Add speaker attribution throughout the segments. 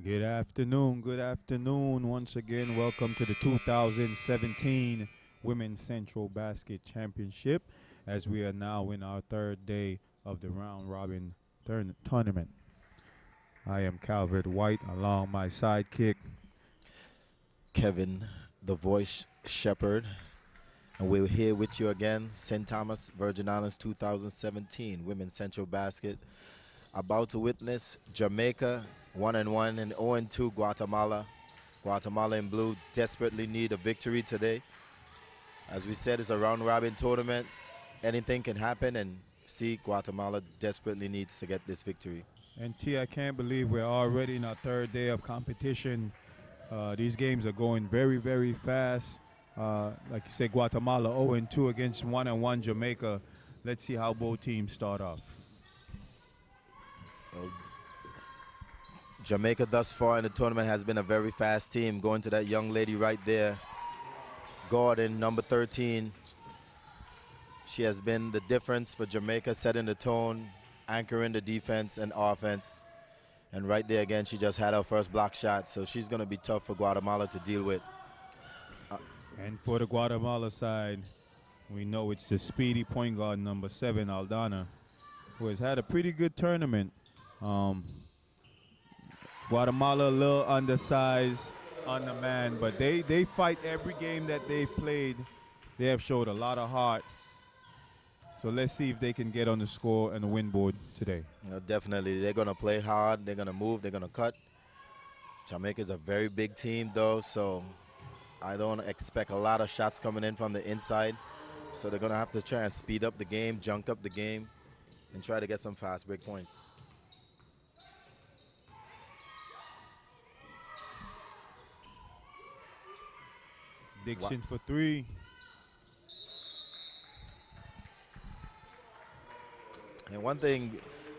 Speaker 1: Good afternoon. Good afternoon. Once again, welcome to the 2017 Women's Centrobasket Championship as we are now in our third day of the round robin tournament. I am Calvert White along my sidekick.
Speaker 2: Kevin, the voice shepherd. And we're here with you again, St. Thomas, Virgin Islands 2017 Women's Centrobasket. About to witness Jamaica 1-1 and 0-2 Guatemala. Guatemala in blue desperately need a victory today. As we said, it's a round-robin tournament. Anything can happen, and see, Guatemala desperately needs to get this victory.
Speaker 1: And T, I can't believe we're already in our third day of competition. These games are going very, very fast. Like you said, Guatemala 0-2 against 1-1 Jamaica. Let's see how both teams start off.
Speaker 2: Well, Jamaica thus far in the tournament has been a very fast team. Going to that young lady right there, Gordon, number 13. She has been the difference for Jamaica, setting the tone, anchoring the defense and offense. And right there again, she just had her first block shot, so she's going to be tough for Guatemala to deal with.
Speaker 1: And for the Guatemala side, we know it's the speedy point guard number 7, Aldana, who has had a pretty good tournament. Guatemala a little undersized, undermanned, but they fight every game that they've played. They have showed a lot of heart. So let's see if they can get on the score and the win board today.
Speaker 2: Definitely. They're going to play hard. They're going to move. They're going to cut. Jamaica is a very big team, though, so I don't expect a lot of shots coming in from the inside. So they're going to have to try and speed up the game, junk up the game, and try to get some fast break points.
Speaker 1: Dixon for 3.
Speaker 2: And one thing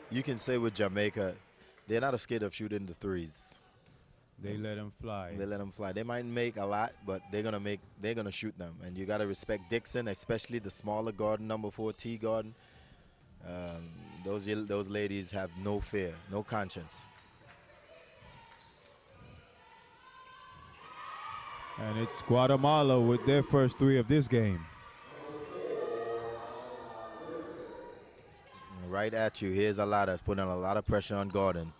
Speaker 2: you can say with Jamaica, they're not scared of shooting the threes.
Speaker 1: They let them fly.
Speaker 2: They let them fly. They might make a lot, but they're gonna shoot them. And you gotta respect Dixon, especially the smaller guard, number 4 T guard. Those ladies have no fear, no conscience.
Speaker 1: And it's Guatemala with their first 3 of this game.
Speaker 2: Right at you. Here's Alada putting a lot of pressure on Gordon.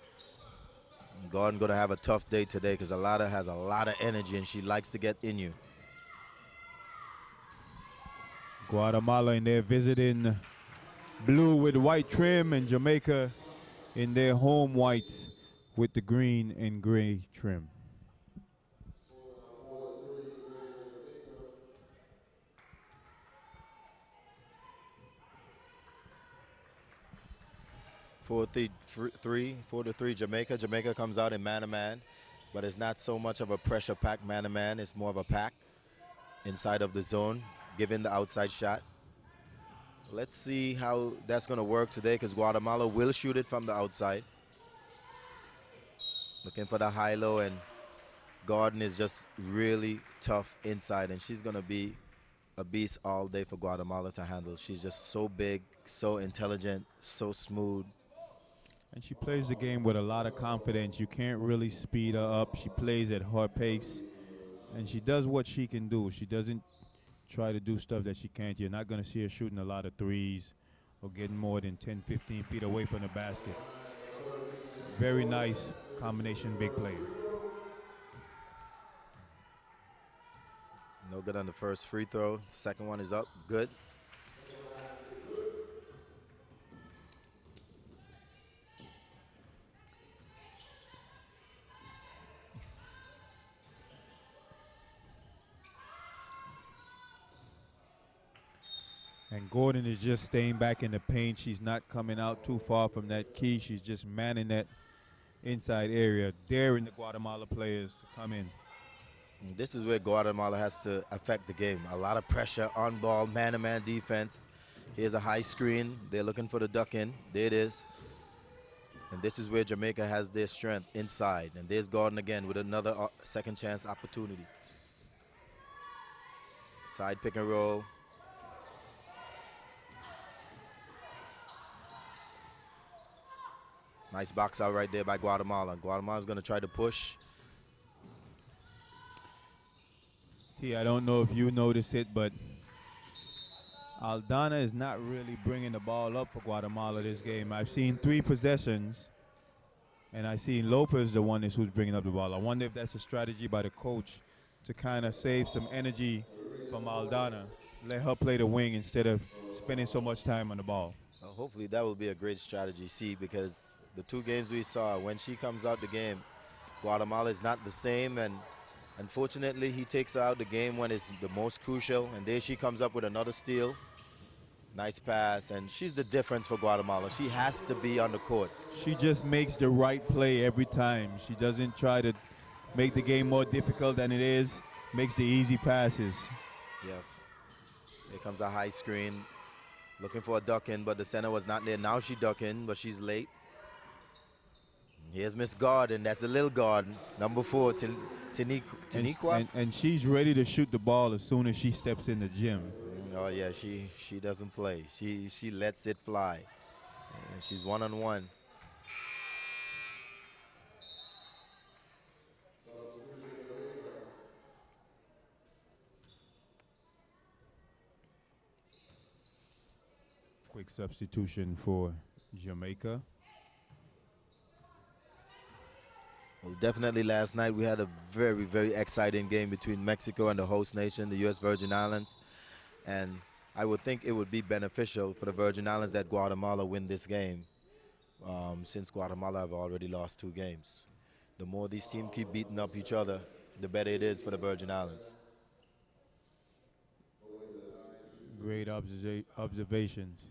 Speaker 2: Gordon going to have a tough day today because Alada has a lot of energy and she likes to get in you.
Speaker 1: Guatemala in their visiting blue with white trim, and Jamaica in their home whites with the green and gray trim.
Speaker 2: Four to three Jamaica. Jamaica comes out in man-to-man, but it's not so much of a pressure-packed man-to-man. It's more of a pack inside of the zone, giving the outside shot. Let's see how that's going to work today because Guatemala will shoot it from the outside. Looking for the high-low, and Gordon is just really tough inside, and she's going to be a beast all day for Guatemala to handle. She's just so big, so intelligent, so smooth.
Speaker 1: And she plays the game with a lot of confidence. You can't really speed her up. She plays at her pace, and she does what she can do. She doesn't try to do stuff that she can't. You're not going to see her shooting a lot of threes or getting more than 10, 15 feet away from the basket. Very nice combination big player.
Speaker 2: No good on the first free throw. Second one is up. Good.
Speaker 1: And Gordon is just staying back in the paint. She's not coming out too far from that key. She's just manning that inside area, daring the Guatemala players to come in.
Speaker 2: This is where Guatemala has to affect the game. A lot of pressure on ball, man-to-man defense. Here's a high screen. They're looking for the duck in. There it is. And this is where Jamaica has their strength inside. And there's Gordon again with another second chance opportunity. Side pick and roll. Nice box out right there by Guatemala. Guatemala's going to try to push.
Speaker 1: T, I don't know if you notice it, but Aldana is not really bringing the ball up for Guatemala this game. I've seen 3 possessions, and I seen Lopez the one who's bringing up the ball. I wonder if that's a strategy by the coach to kind of save some energy from Aldana. Let her play the wing instead of spending so much time on the ball.
Speaker 2: Hopefully that will be a great strategy, see, because the 2 games we saw, when she comes out the game, Guatemala is not the same, and unfortunately he takes her out the game when it's the most crucial, and there she comes up with another steal. Nice pass, and she's the difference for Guatemala. She has to be on the court.
Speaker 1: She just makes the right play every time. She doesn't try to make the game more difficult than it is, makes the easy passes.
Speaker 2: Yes. Here comes a high screen. Looking for a duck in, but the center was not there. Now she duck in, but she's late. Here's Miss Garden. That's a little Garden. Number 4, Taniqua.
Speaker 1: And she's ready to shoot the ball as soon as she steps in the gym.
Speaker 2: Oh yeah, she doesn't play. She lets it fly. And she's one-on-one.
Speaker 1: Quick substitution for Jamaica.
Speaker 2: Well, definitely last night we had a very, very exciting game between Mexico and the host nation, the U.S. Virgin Islands. And I would think it would be beneficial for the Virgin Islands that Guatemala win this game, since Guatemala have already lost 2 games. The more these teams keep beating up each other, the better it is for the Virgin Islands.
Speaker 1: Great observations.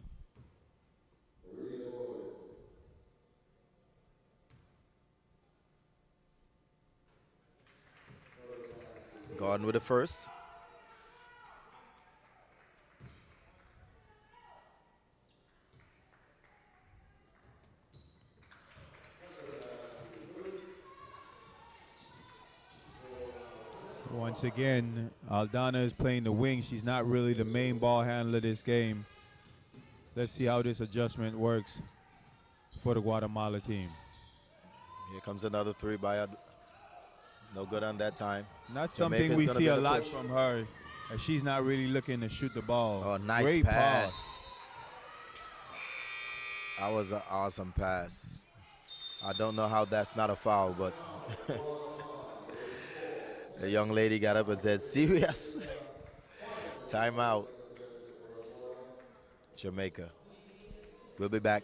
Speaker 2: Garden with the first.
Speaker 1: Once again, Aldana is playing the wing. She's not really the main ball handler this game. Let's see how this adjustment works for the Guatemala team.
Speaker 2: Here comes another 3 by no good on that time.
Speaker 1: Not something we see a lot from her. And she's not really looking to shoot the ball.
Speaker 2: Oh, nice
Speaker 1: Great
Speaker 2: pass. That was an awesome pass. I don't know how that's not a foul, but the young lady got up and said, serious? Timeout. Jamaica. We'll be back.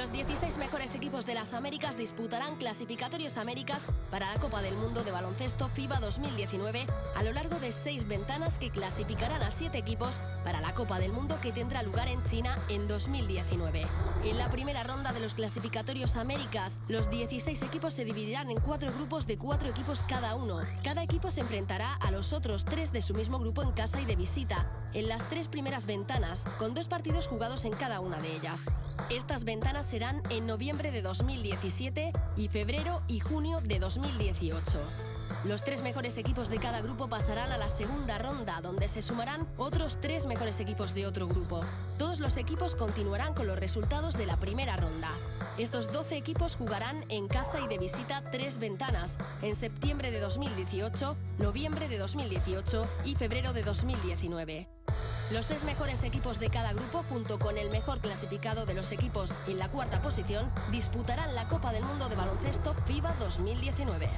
Speaker 3: Los 16 mejores equipos de las Américas disputarán clasificatorios Américas para la Copa del Mundo de Baloncesto FIBA 2019 a lo largo de 6 ventanas que clasificarán a 7 equipos para la Copa del Mundo que tendrá lugar en China en 2019. En la primera ronda de los clasificatorios Américas, los 16 equipos se dividirán en 4 grupos de 4 equipos cada uno. Cada equipo se enfrentará a los otros 3 de su mismo grupo en casa y de visita, en las 3 primeras ventanas, con 2 partidos jugados en cada una de ellas. Estas ventanas serán en noviembre de 2017 y febrero y junio de 2018. Los 3 mejores equipos de cada grupo pasarán a la segunda ronda, donde se sumarán otros 3 mejores equipos de otro grupo. Todos los equipos continuarán con los resultados de la primera ronda. Estos 12 equipos jugarán en casa y de visita 3 ventanas, en septiembre de 2018, noviembre de 2018 y febrero de 2019. Los 3 mejores equipos de cada grupo, junto con el mejor clasificado de los equipos en la cuarta posición, disputarán la Copa del Mundo de Baloncesto FIBA 2019.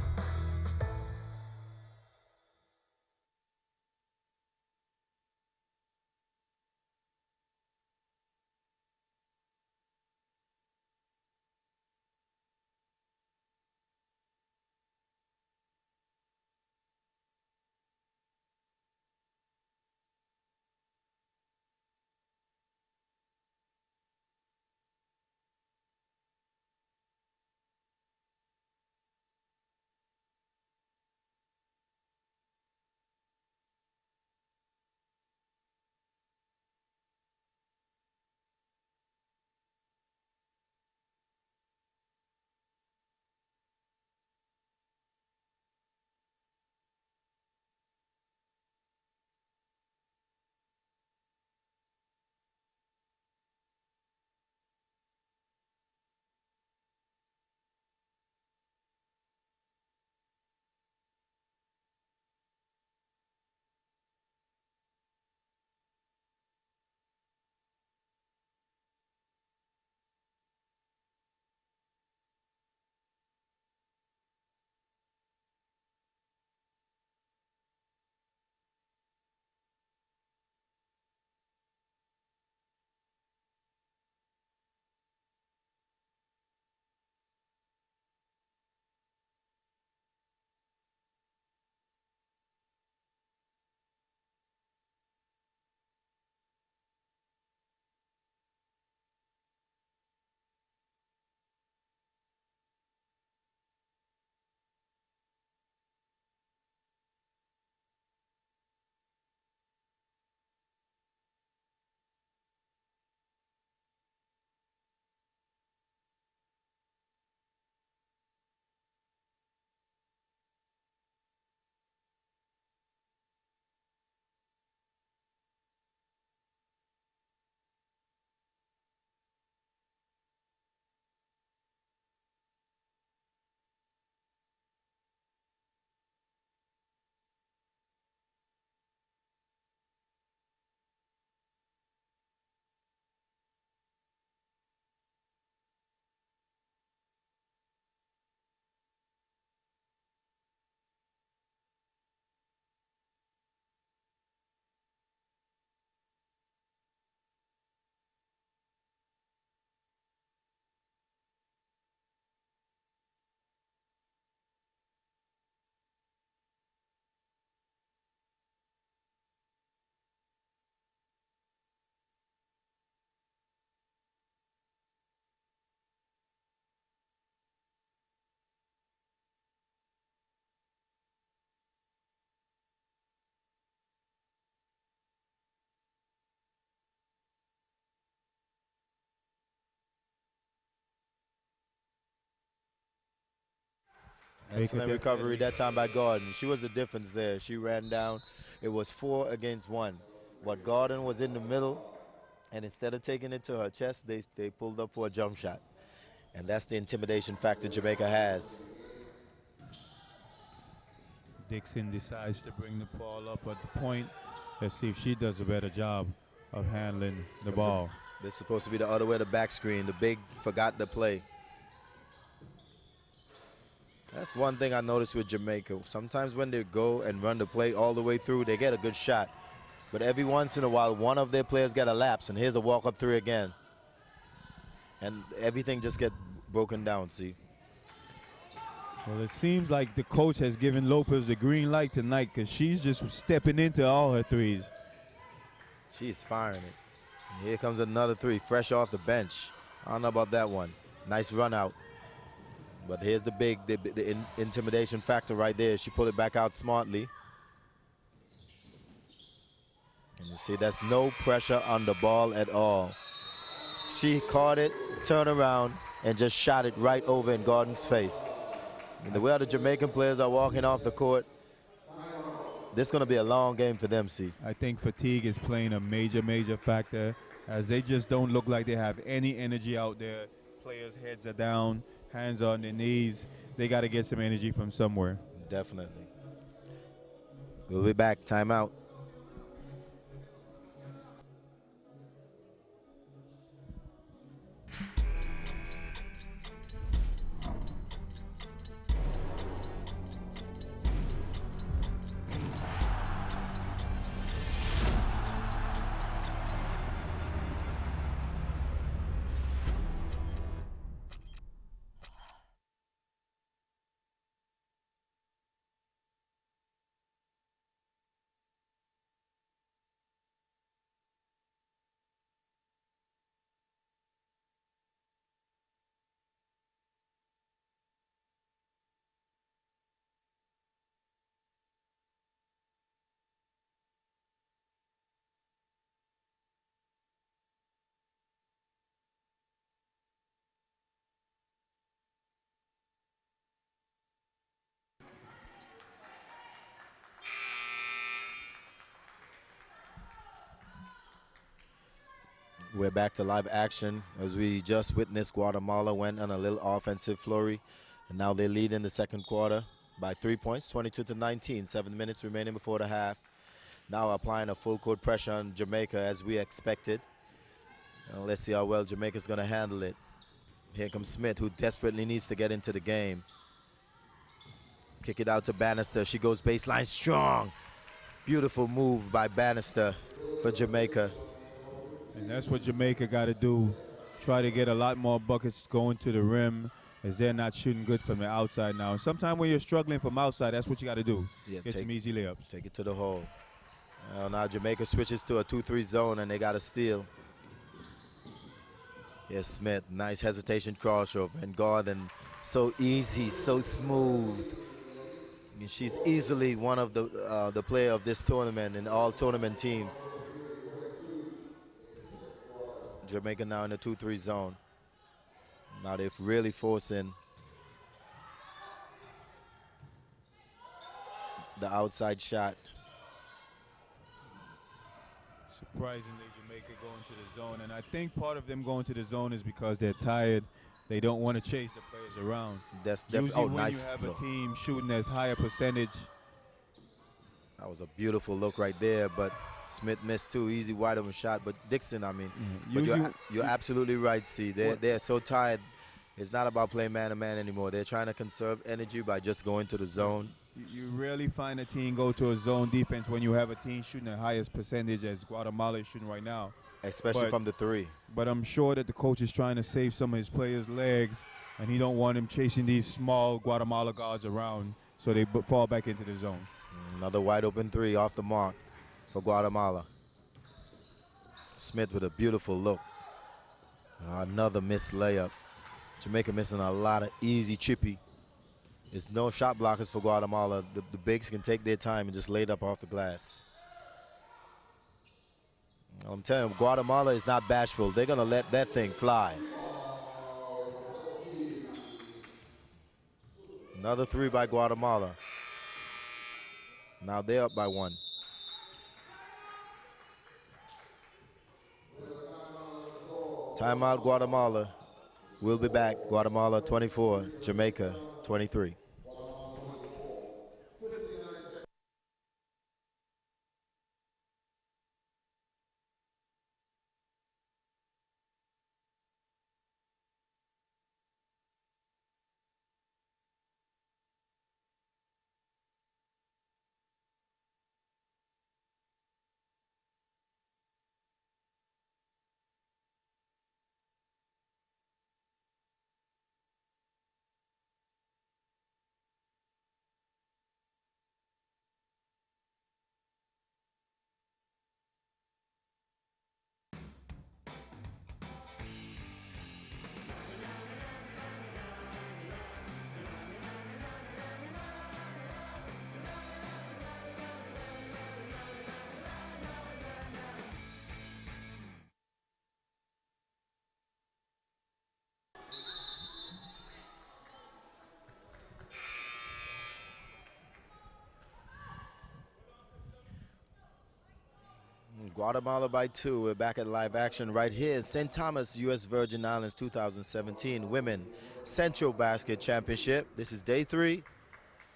Speaker 2: Excellent recovery that time by Gordon. She was the difference there. She ran down. It was 4 against 1. But Gordon was in the middle, and instead of taking it to her chest, they pulled up for a jump shot. And that's the intimidation factor Jamaica has.
Speaker 1: Dixon decides to bring the ball up at the point. Let's see if she does a better job of handling the ball.
Speaker 2: This is supposed to be the other way, the back screen. The big forgot the play. That's one thing I noticed with Jamaica. Sometimes when they go and run the play all the way through, they get a good shot. But every once in a while, one of their players get a lapse, and here's a walk-up three again. And everything just get broken down, see.
Speaker 1: Well, it seems like the coach has given Lopez the green light tonight because she's just stepping into all her threes.
Speaker 2: She's firing it. Here comes another three, fresh off the bench. I don't know about that one. Nice run out. But here's the intimidation factor right there. She pulled it back out smartly. And you see, that's no pressure on the ball at all. She caught it, turned around, and just shot it right over in Gordon's face. And the way the Jamaican players are walking off the court, this is going to be a long game for them, see.
Speaker 1: I think fatigue is playing a major factor as they just don't look like they have any energy out there. Players' heads are down, hands on their knees. They got to get some energy from somewhere.
Speaker 2: Definitely. We'll be back. Timeout. We're back to live action as we just witnessed Guatemala went on a little offensive flurry, and now they lead in the second quarter by 3 points, 22-19. 7 minutes remaining before the half. Now applying a full court pressure on Jamaica as we expected. And let's see how well Jamaica's going to handle it. Here comes Smith, who desperately needs to get into the game. Kick it out to Bannister. She goes baseline strong. Beautiful move by Bannister for Jamaica.
Speaker 1: And that's what Jamaica got to do. Try to get a lot more buckets going to the rim as they're not shooting good from the outside now. And sometimes when you're struggling from outside, that's what you got to do.
Speaker 2: Yeah,
Speaker 1: get some easy layups.
Speaker 2: Take it to the hole. Now Jamaica switches to a 2-3 zone and they got a steal. Yes, Smith, nice hesitation crossover. And Gordon, so easy, so smooth. And she's easily one of the player of this tournament and all tournament teams. Jamaica now in the 2-3 zone. Now they're really forcing the outside shot.
Speaker 1: Surprisingly, Jamaica going to the zone. And I think part of them going to the zone is because they're tired. They don't want to chase the players around. Usually when
Speaker 2: nice
Speaker 1: you have
Speaker 2: look.
Speaker 1: a team shooting as high a percentage.
Speaker 2: That was a beautiful look right there, but Smith missed too. Easy wide open shot, but Dixon, I mean, but you're absolutely right, C. They're so tired. It's not about playing man-to-man anymore. They're trying to conserve energy by just going to the zone.
Speaker 1: You rarely find a team go to a zone defense when you have a team shooting the highest percentage as Guatemala is shooting right now.
Speaker 2: Especially from the three.
Speaker 1: But I'm sure that the coach is trying to save some of his players' legs, and he don't want him chasing these small Guatemala guards around so they fall back into the zone.
Speaker 2: Another wide open three off the mark for Guatemala. Smith with a beautiful look. Another missed layup. Jamaica missing a lot of easy chippy. There's no shot blockers for Guatemala. The bigs can take their time and just lay it up off the glass. I'm telling you, Guatemala is not bashful. They're going to let that thing fly. Another three by Guatemala. Now they're up by one. Timeout, Guatemala. We'll be back. Guatemala 24, Jamaica 23. Guatemala by 2. We're back at live action right here. St. Thomas, U.S. Virgin Islands 2017 Women Centrobasket Championship. This is day 3.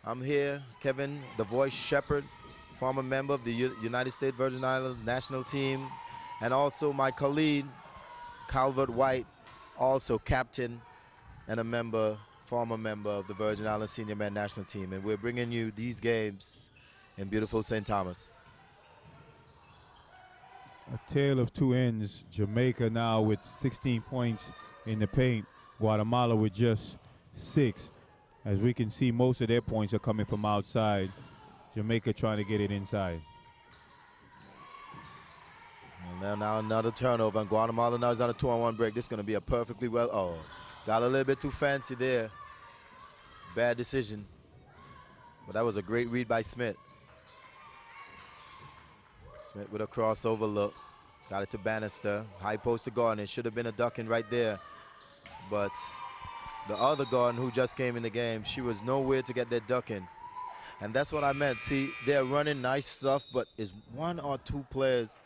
Speaker 2: I'm here, Kevin, the Voice Shepherd, former member of the United States Virgin Islands national team, and also my colleague, Calvert White, also captain and a former member of the Virgin Islands Senior Men national team. And we're bringing you these games in beautiful St. Thomas.
Speaker 1: A tale of two ends. Jamaica now with 16 points in the paint. Guatemala with just 6. As we can see, most of their points are coming from outside. Jamaica trying to get it inside.
Speaker 2: And now another turnover, and Guatemala now is on a 2-on-1 break. This is going to be a perfectly got a little bit too fancy there. Bad decision. But that was a great read by Smith. Smith with a crossover look. Got it to Bannister. High post to Gordon. It should have been a ducking right there. But the other Gordon who just came in the game, she was nowhere to get that ducking. And that's what I meant. See, they're running nice stuff, but is 1 or 2 players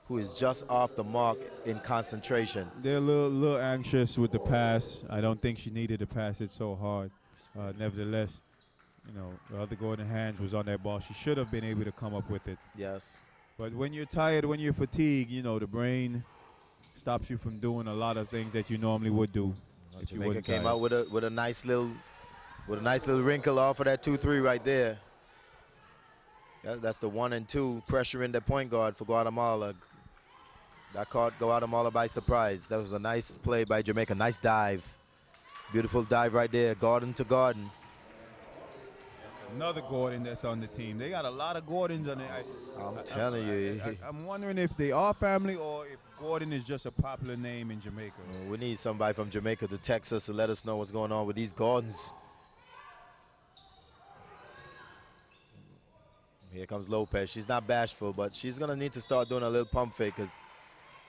Speaker 2: who is just off the mark in concentration.
Speaker 1: They're a little anxious with the pass. I don't think she needed to pass it so hard. Nevertheless, you know, the other Gordon hands was on that ball. She should have been able to come up with it.
Speaker 2: Yes.
Speaker 1: But when you're tired, when you're fatigued, you know, the brain stops you from doing a lot of things that you normally would do.
Speaker 2: Jamaica came out with a nice little wrinkle off of that 2-3 right there. That's the 1 and 2 pressuring the point guard for Guatemala. That caught Guatemala by surprise. That was a nice play by Jamaica. Nice dive. Beautiful dive right there. Gordon to Gordon.
Speaker 1: Another Gordon that's on the team. They got a lot of Gordons on there.
Speaker 2: I'm telling you.
Speaker 1: I'm wondering if they are family or if Gordon is just a popular name in Jamaica.
Speaker 2: We need somebody from Jamaica to text us to let us know what's going on with these Gordons. Here comes Lopez. She's not bashful, but she's going to need to start doing a little pump fake because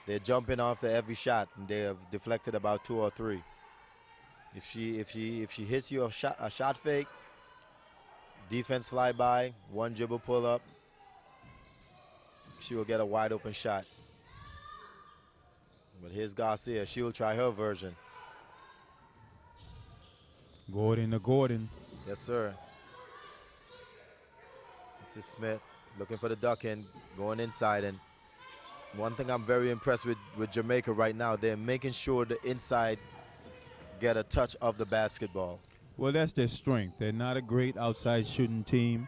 Speaker 2: they're jumping after every shot, and they have deflected about 2 or 3. If she hits you a shot fake, defense fly by, 1 dribble pull up, she will get a wide open shot. But here's Garcia. She will try her version.
Speaker 1: Gordon to Gordon.
Speaker 2: Yes, sir. This is Smith looking for the duck in, going inside. And one thing I'm very impressed with Jamaica right now, they're making sure the inside get a touch of the basketball.
Speaker 1: Well, that's their strength. They're not a great outside shooting team.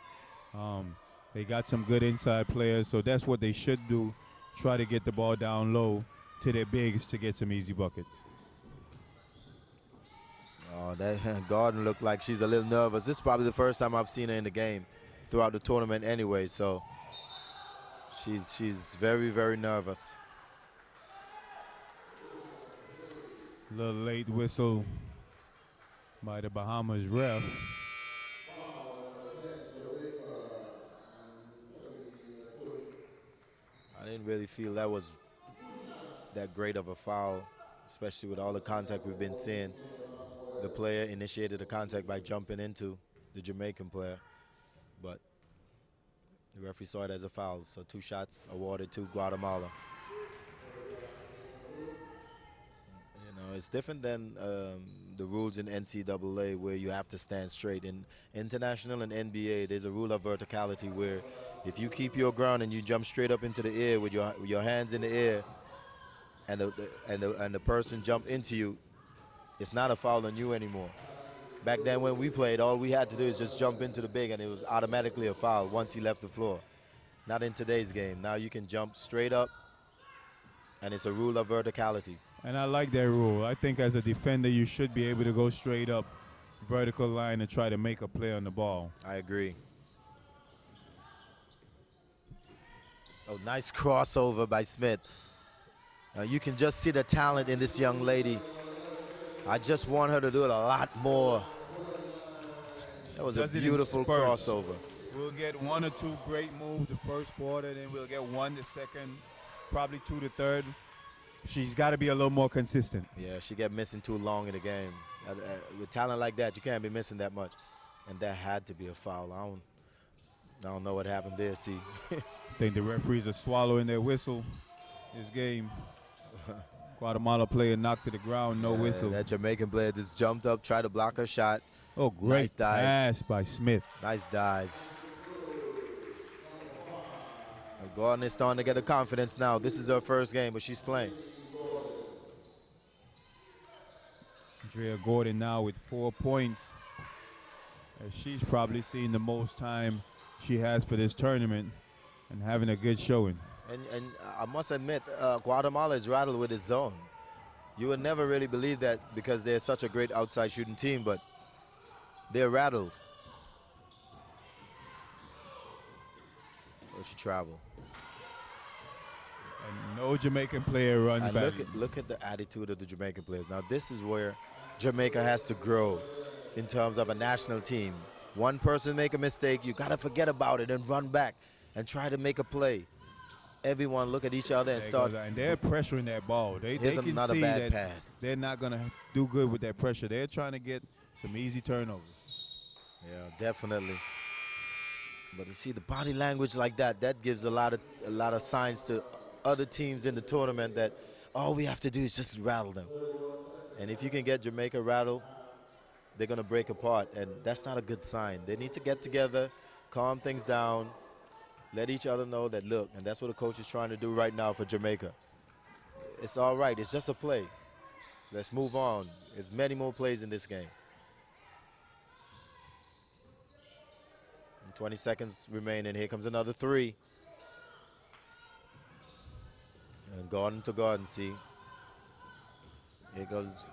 Speaker 1: They got some good inside players, so that's what they should do. Try to get the ball down low to their bigs to get some easy buckets.
Speaker 2: Oh, that Gordon looked like she's a little nervous. This is probably the first time I've seen her in the game throughout the tournament anyway, so she's very, very nervous.
Speaker 1: A little late whistle by the Bahamas ref.
Speaker 2: I didn't really feel that was that great of a foul, especially with all the contact we've been seeing. The player initiated the contact by jumping into the Jamaican player, but the referee saw it as a foul, so 2 shots awarded to Guatemala. You know, it's different than the rules in NCAA where you have to stand straight. In international and NBA, there's a rule of verticality where if you keep your ground and you jump straight up into the air with your hands in the air, and the person jump into you, it's not a foul on you anymore. Back then when we played, all we had to do is just jump into the big and it was automatically a foul once he left the floor. Not in today's game. Now you can jump straight up and it's a rule of verticality.
Speaker 1: And I like that rule. I think as a defender you should be able to go straight up vertical line and try to make a play on the ball.
Speaker 2: I agree. Oh, nice crossover by Smith. You can just see the talent in this young lady. I just want her to do it a lot more. That was a beautiful crossover.
Speaker 1: We'll get 1 or 2 great moves the first quarter, then we'll get 1 the second, probably 2 the third. She's got to be a little more consistent.
Speaker 2: Yeah, she got missing too long in the game. With talent like that, you can't be missing that much. And that had to be a foul. I don't know what happened there, see.
Speaker 1: I think the referees are swallowing their whistle this game. Guatemala player knocked to the ground, no whistle.
Speaker 2: That Jamaican player just jumped up, tried to block her shot.
Speaker 1: Oh, great
Speaker 2: nice dive.
Speaker 1: Pass by Smith.
Speaker 2: Nice dive. And Gordon is starting to get the confidence now. This is her first game, but she's playing.
Speaker 1: Andrea Gordon now with 4 points. As she's probably seen the most time she has for this tournament and having a good showing.
Speaker 2: And I must admit, Guatemala is rattled with its zone. You would never really believe that because they're such a great outside shooting team, but they're rattled. Where'd she travel?
Speaker 1: And no Jamaican player runs back.
Speaker 2: Look at the attitude of the Jamaican players. Now this is where Jamaica has to grow in terms of a national team. One person make a mistake, you gotta forget about it and run back and try to make a play. Everyone look at each other and start.
Speaker 1: And they're pressuring that ball. They can
Speaker 2: not
Speaker 1: see
Speaker 2: a bad
Speaker 1: that
Speaker 2: pass.
Speaker 1: They're not gonna do good with that pressure. They're trying to get some easy turnovers.
Speaker 2: Yeah, definitely. But you see the body language like that, that gives a lot of signs to other teams in the tournament that all we have to do is just rattle them. And if you can get Jamaica rattled, they're gonna break apart, and that's not a good sign. They need to get together, calm things down, let each other know that, look, and that's what the coach is trying to do right now for Jamaica. It's all right, it's just a play. Let's move on. There's many more plays in this game. And 20 seconds remaining. Here comes another three. And Gordon to Gordon, see. Here goes.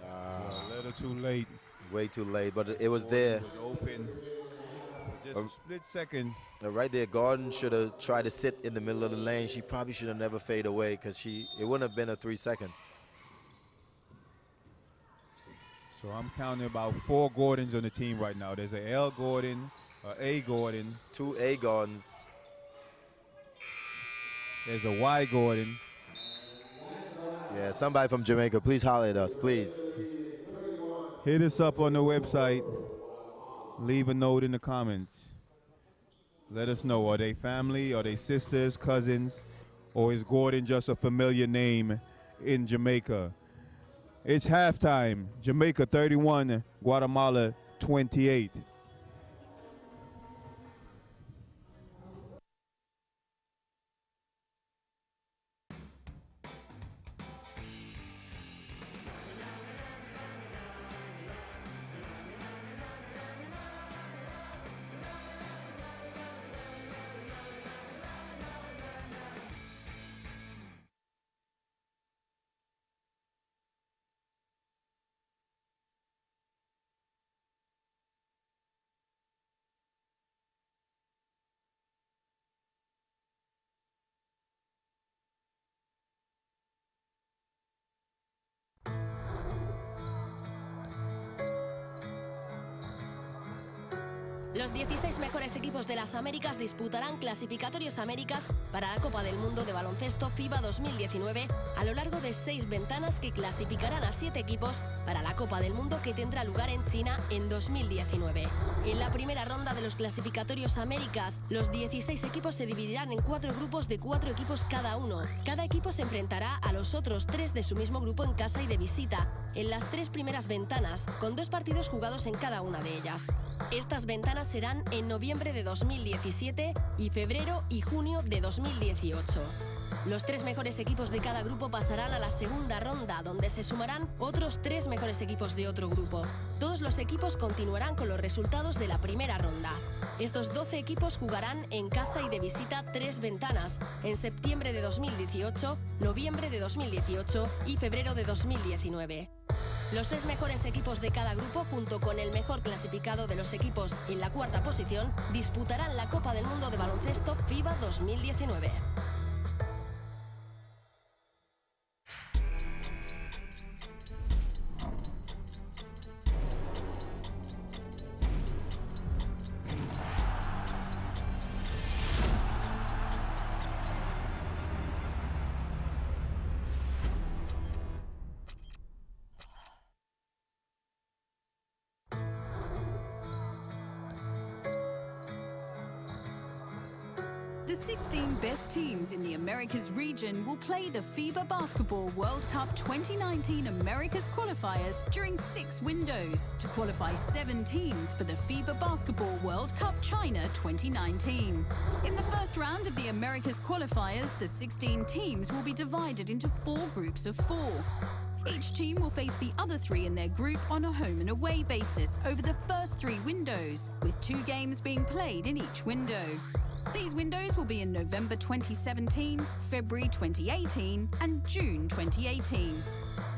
Speaker 1: A little too late.
Speaker 2: Way too late, but it was there.
Speaker 1: It was open. Just a split second.
Speaker 2: Right there, Gordon should have tried to sit in the middle of the lane. She probably should have never fade away because it wouldn't have been a 3 second.
Speaker 1: So I'm counting about 4 Gordons on the team right now. There's a L Gordon, a Gordon.
Speaker 2: 2 A Gordons.
Speaker 1: There's a Y Gordon.
Speaker 2: Yeah, somebody from Jamaica, please holler at us, please.
Speaker 1: Hit us up on the website. Leave a note in the comments. Let us know, are they family, are they sisters, cousins, or is Gordon just a familiar name in Jamaica? It's halftime. Jamaica 31, Guatemala 28.
Speaker 3: Los 16 mejores equipos de las Américas disputarán clasificatorios Américas para la Copa del Mundo de Baloncesto FIBA 2019 a lo largo de 6 ventanas que clasificarán a 7 equipos para la Copa del Mundo que tendrá lugar en China en 2019. En la primera ronda de los clasificatorios Américas, los 16 equipos se dividirán en 4 grupos de 4 equipos cada uno. Cada equipo se enfrentará a los otros 3 de su mismo grupo en casa y de visita, en las 3 primeras ventanas, con 2 partidos jugados en cada una de ellas. Estas ventanas serán en noviembre de 2017 y febrero y junio de 2018. Los 3 mejores equipos de cada grupo pasarán a la segunda ronda, donde se sumarán otros 3 mejores equipos de otro grupo. Todos los equipos continuarán con los resultados de la primera ronda. Estos 12 equipos jugarán en casa y de visita 3 ventanas, en septiembre de 2018, noviembre de 2018 y febrero de 2019. Los 3 mejores equipos de cada grupo, junto con el mejor clasificado de los equipos en la 4ª posición, disputarán la Copa del Mundo de Baloncesto FIBA 2019.
Speaker 4: The 16 best teams in the Americas region will play the FIBA Basketball World Cup 2019 Americas qualifiers during 6 windows to qualify 7 teams for the FIBA Basketball World Cup China 2019. In the first round of the Americas qualifiers, the 16 teams will be divided into 4 groups of 4. Each team will face the other 3 in their group on a home and away basis over the first 3 windows, with 2 games being played in each window. These windows will be in November 2017, February 2018 and June 2018.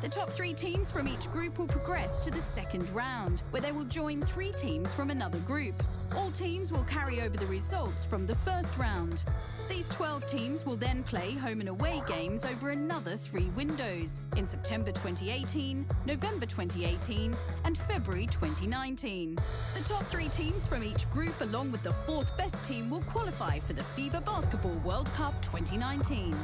Speaker 4: The top 3 teams from each group will progress to the second round, where they will join 3 teams from another group. All teams will carry over the results from the first round. These 12 teams will then play home and away games over another 3 windows in September 2018, November 2018 and February 2019. The top 3 teams from each group, along with the 4th best team, will qualify for the FIBA Basketball World Cup 2019.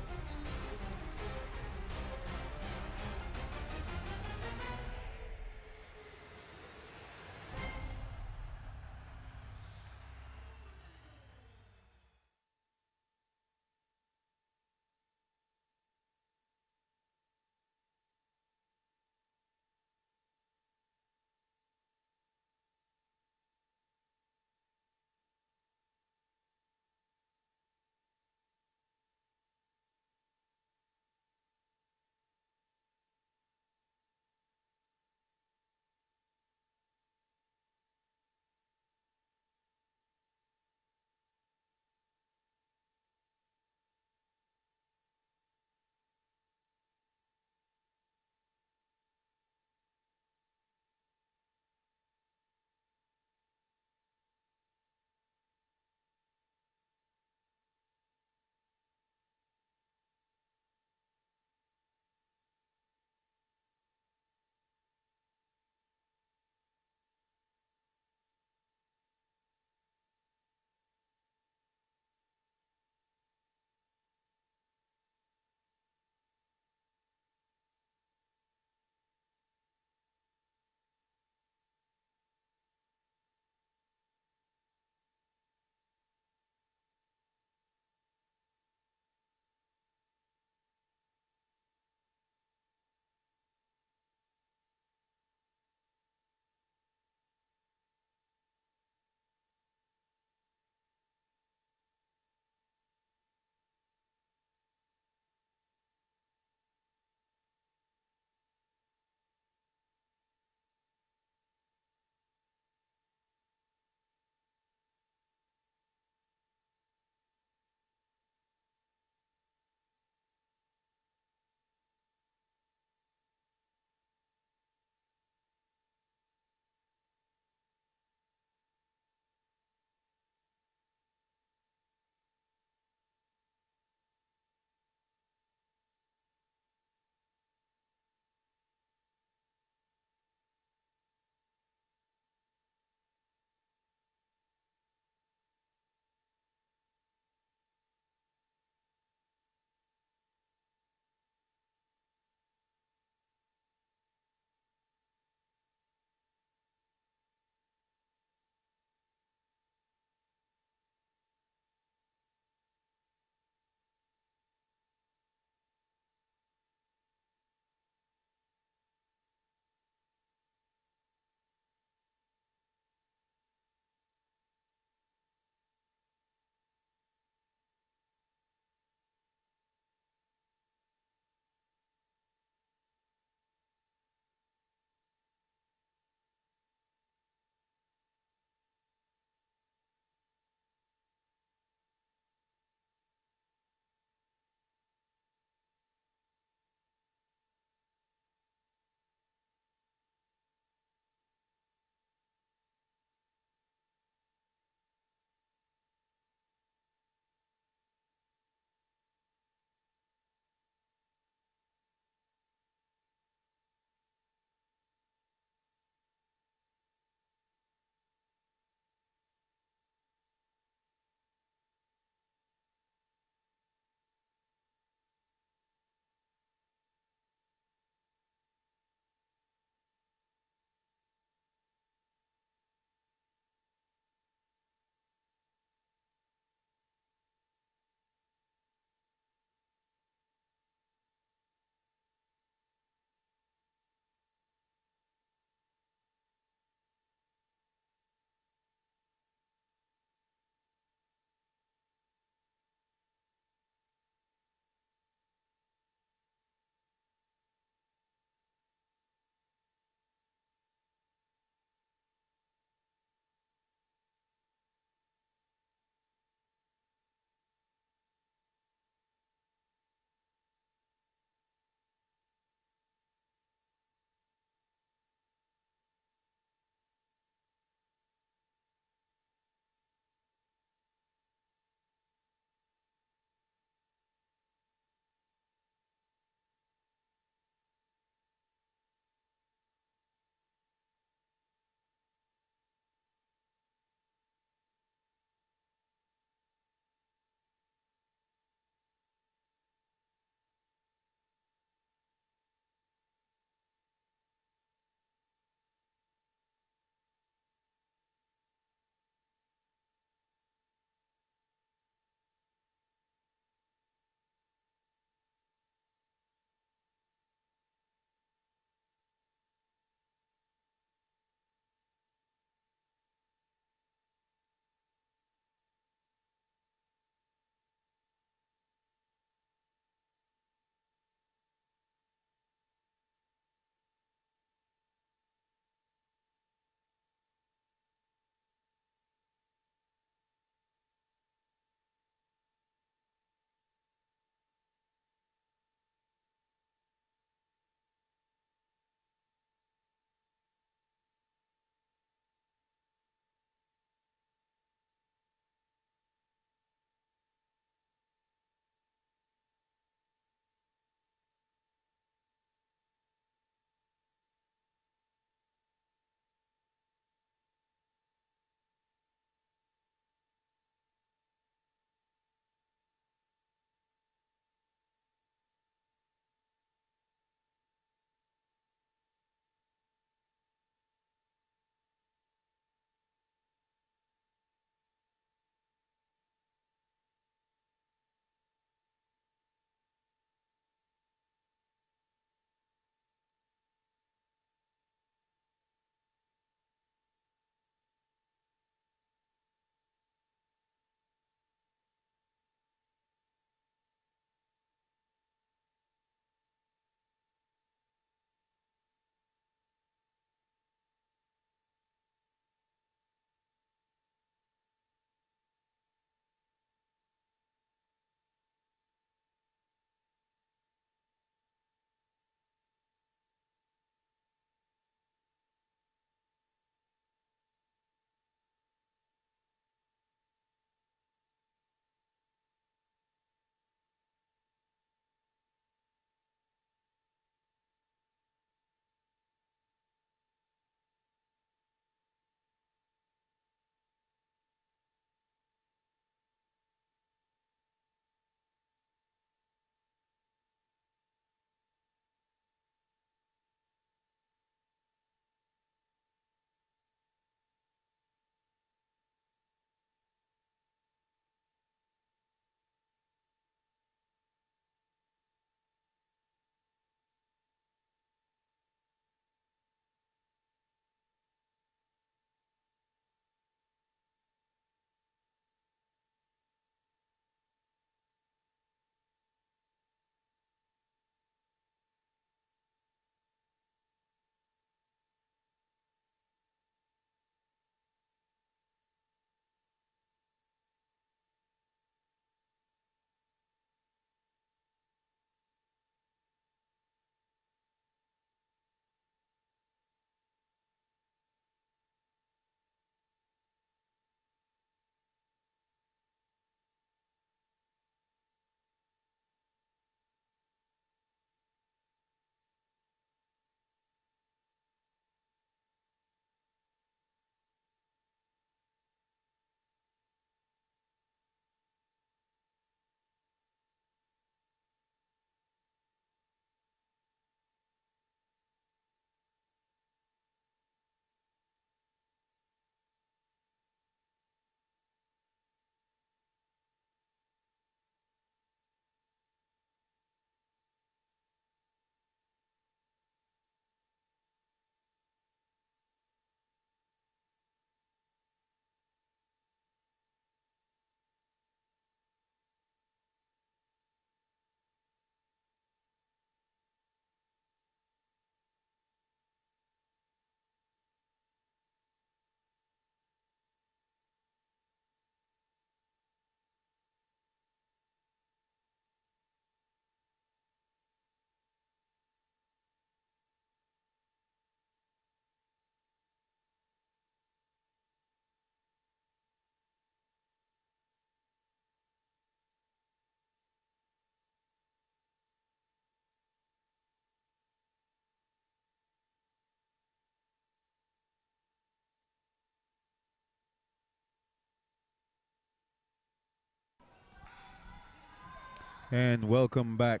Speaker 1: And welcome back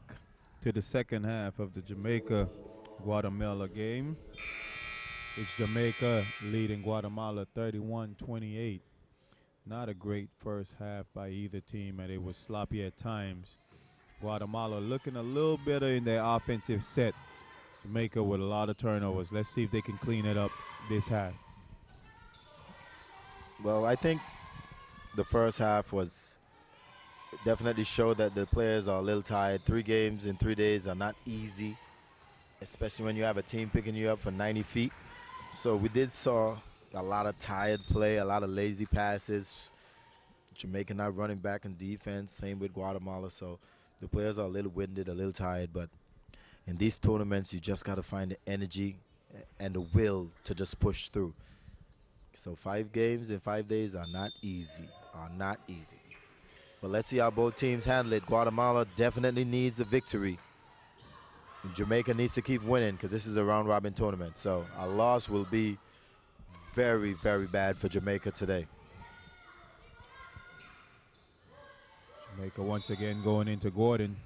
Speaker 1: to the second half of the Jamaica-Guatemala game. It's Jamaica leading Guatemala 31-28. Not a great first half by either team, and it was sloppy at times. Guatemala looking a little better in their offensive set. Jamaica with a lot of turnovers. Let's see if they can clean it up this half.
Speaker 2: Well, I think the first half was definitely showed that the players are a little tired. 3 games in 3 days are not easy, especially when you have a team picking you up for 90 feet. So we did saw a lot of tired play, a lot of lazy passes. Jamaica not running back in defense, same with Guatemala. So the players are a little winded, a little tired, but in these tournaments, you just got to find the energy and the will to just push through. So 5 games in 5 days are not easy, But let's see how both teams handle it. Guatemala definitely needs the victory. Jamaica needs to keep winning because this is a round-robin tournament. So a loss will be very, very bad for Jamaica today.
Speaker 1: Jamaica once again going into Gordon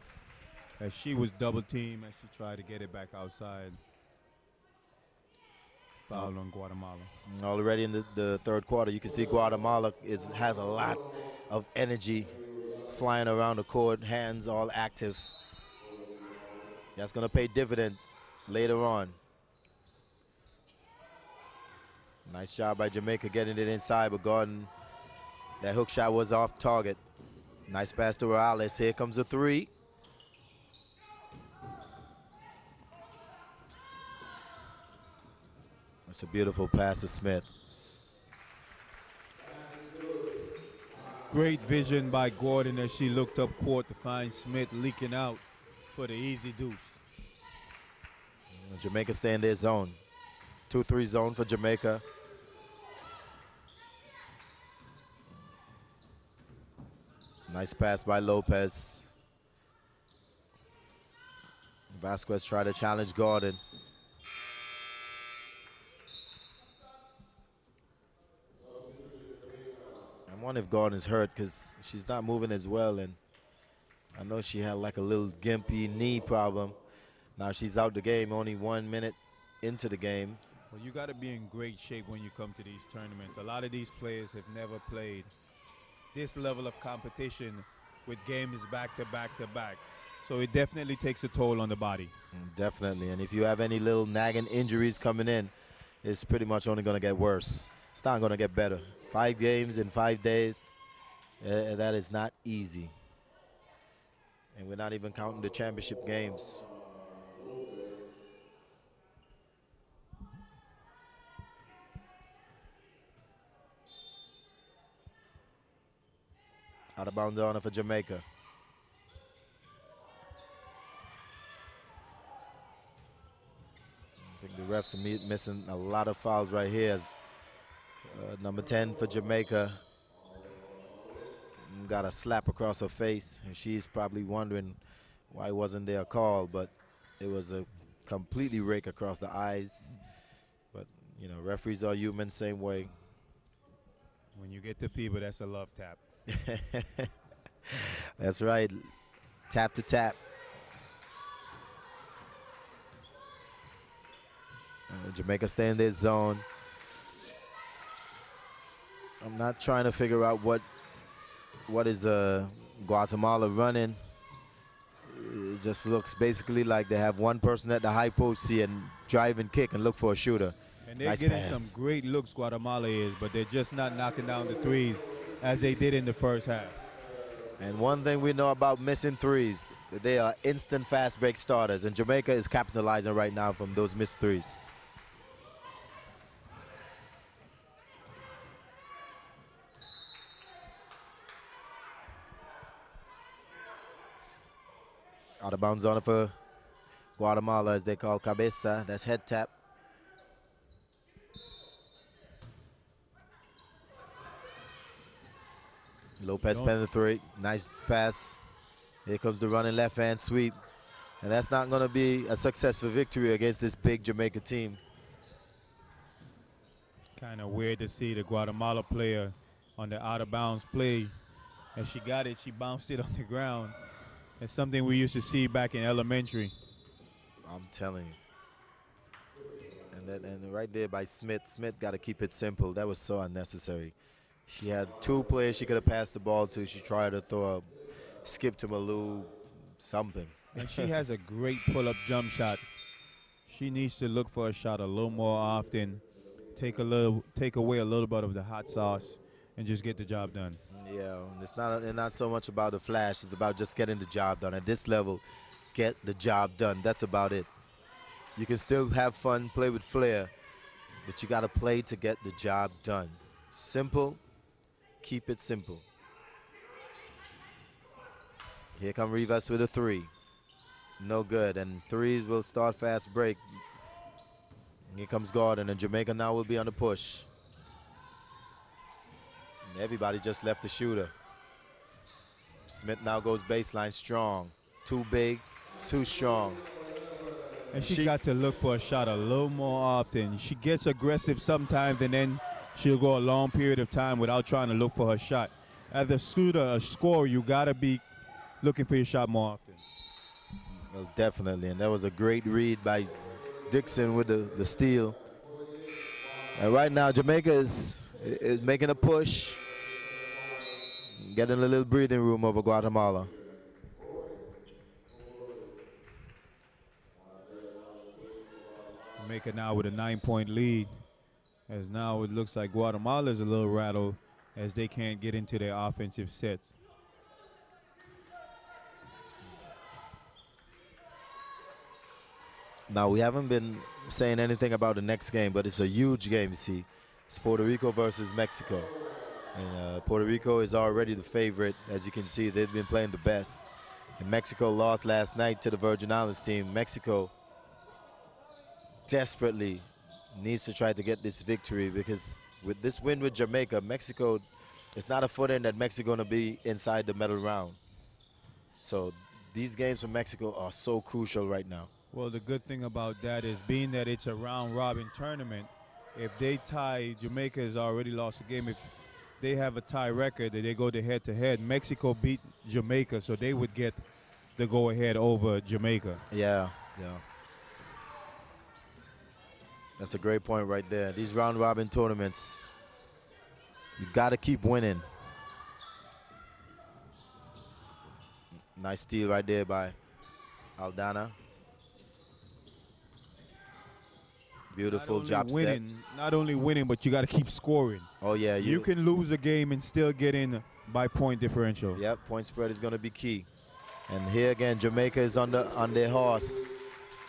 Speaker 1: as she was double-teamed as she tried to get it back outside. Foul on Guatemala.
Speaker 2: Already in the third quarter, you can see Guatemala has a lot of energy flying around the court, hands all active. That's going to pay dividend later on. Nice job by Jamaica getting it inside, but Gordon, that hook shot was off target. Nice pass to Morales. Here comes a 3. That's a beautiful pass to Smith.
Speaker 1: Great vision by Gordon as she looked up court to find Smith leaking out for the easy deuce.
Speaker 2: Jamaica stay in their zone. 2-3 zone for Jamaica. Nice pass by Lopez. Vasquez tried to challenge Gordon. I wonder if Gordon's hurt because she's not moving as well, and I know she had like a little gimpy knee problem. Now she's out the game, only 1 minute into the game.
Speaker 1: Well, you got to be in great shape when you come to these tournaments. A lot of these players have never played this level of competition with games back to back to back. So it definitely takes a toll on the body.
Speaker 2: Definitely, and if you have any little nagging injuries coming in, it's pretty much only going to get worse. It's not going to get better. 5 games in 5 days, that is not easy. And we're not even counting the championship games. Out of bounds honor for Jamaica. I think the refs are missing a lot of fouls right here as number 10 for Jamaica got a slap across her face, and she's probably wondering why wasn't there a call, but it was a completely rake across the eyes. But, you know, referees are human, same way.
Speaker 1: When you get to FIBA, that's a love tap.
Speaker 2: That's right. Tap to tap. Jamaica stay in their zone. I'm not trying to figure out what is Guatemala running. It just looks basically like they have one person at the high post and drive and kick and look for a shooter.
Speaker 1: And they're
Speaker 2: nice
Speaker 1: getting
Speaker 2: pass.
Speaker 1: some great looks, Guatemala is, but they're just not knocking down the threes as they did in the first half.
Speaker 2: And one thing we know about missing threes, they are instant fast break starters, and Jamaica is capitalizing right now from those missed threes. Out of bounds on it for Guatemala, as they call cabeza. That's head tap. Lopez spends the 3. Nice pass. Here comes the running left hand sweep. And that's not going to be a successful victory against this big Jamaica team.
Speaker 1: Kind of weird to see the Guatemala player on the out of bounds play. As she got it, she bounced it on the ground. It's something we used to see back in elementary.
Speaker 2: I'm telling you. And right there by Smith. Smith got to keep it simple. That was so unnecessary. She had two players she could have passed the ball to. She tried to throw a skip to Malou, something.
Speaker 1: And she has a great pull-up jump shot. She needs to look for a shot a little more often, take away a little bit of the hot sauce, and just get the job done.
Speaker 2: Yeah, it's not so much about the flash. It's about just getting the job done. At this level, get the job done. That's about it. You can still have fun, play with flair, but you got to play to get the job done. Simple, keep it simple. Here come Rivas with a three. No good, and threes will start fast break. Here comes Gordon, and Jamaica now will be on the push. And everybody just left the shooter. Smith now goes baseline strong. Too big, too strong.
Speaker 1: And she got to look for a shot a little more often. She gets aggressive sometimes, and then she'll go a long period of time without trying to look for her shot. As a shooter, a scorer, you got to be looking for your shot more often.
Speaker 2: Well, definitely, and that was a great read by Dixon with the steal. And right now, Jamaica is making a push, getting a little breathing room over Guatemala.
Speaker 1: Jamaica now with a 9-point lead, as now it looks like Guatemala is a little rattled as they can't get into their offensive sets.
Speaker 2: Now, we haven't been saying anything about the next game, but it's a huge game, you see. It's Puerto Rico versus Mexico. And Puerto Rico is already the favorite. As you can see, they've been playing the best. And Mexico lost last night to the Virgin Islands team. Mexico desperately needs to try to get this victory, because with this win with Jamaica, Mexico, it's not a foot-in that Mexico going to be inside the medal round. So these games for Mexico are so crucial right now.
Speaker 1: Well, the good thing about that is, being that it's a round-robin tournament, if they tie, Jamaica has already lost a game. If they have a tie record that they go to head-to-head, Mexico beat Jamaica, so they would get the go-ahead over Jamaica.
Speaker 2: Yeah. That's a great point right there. These round-robin tournaments, you got to keep winning. Nice steal right there by Aldana. Beautiful job step.
Speaker 1: Not only winning, but you got to keep scoring.
Speaker 2: Oh, yeah.
Speaker 1: You can lose a game and still get in by point differential.
Speaker 2: Yep, point spread is going to be key. And here again, Jamaica is on their horse.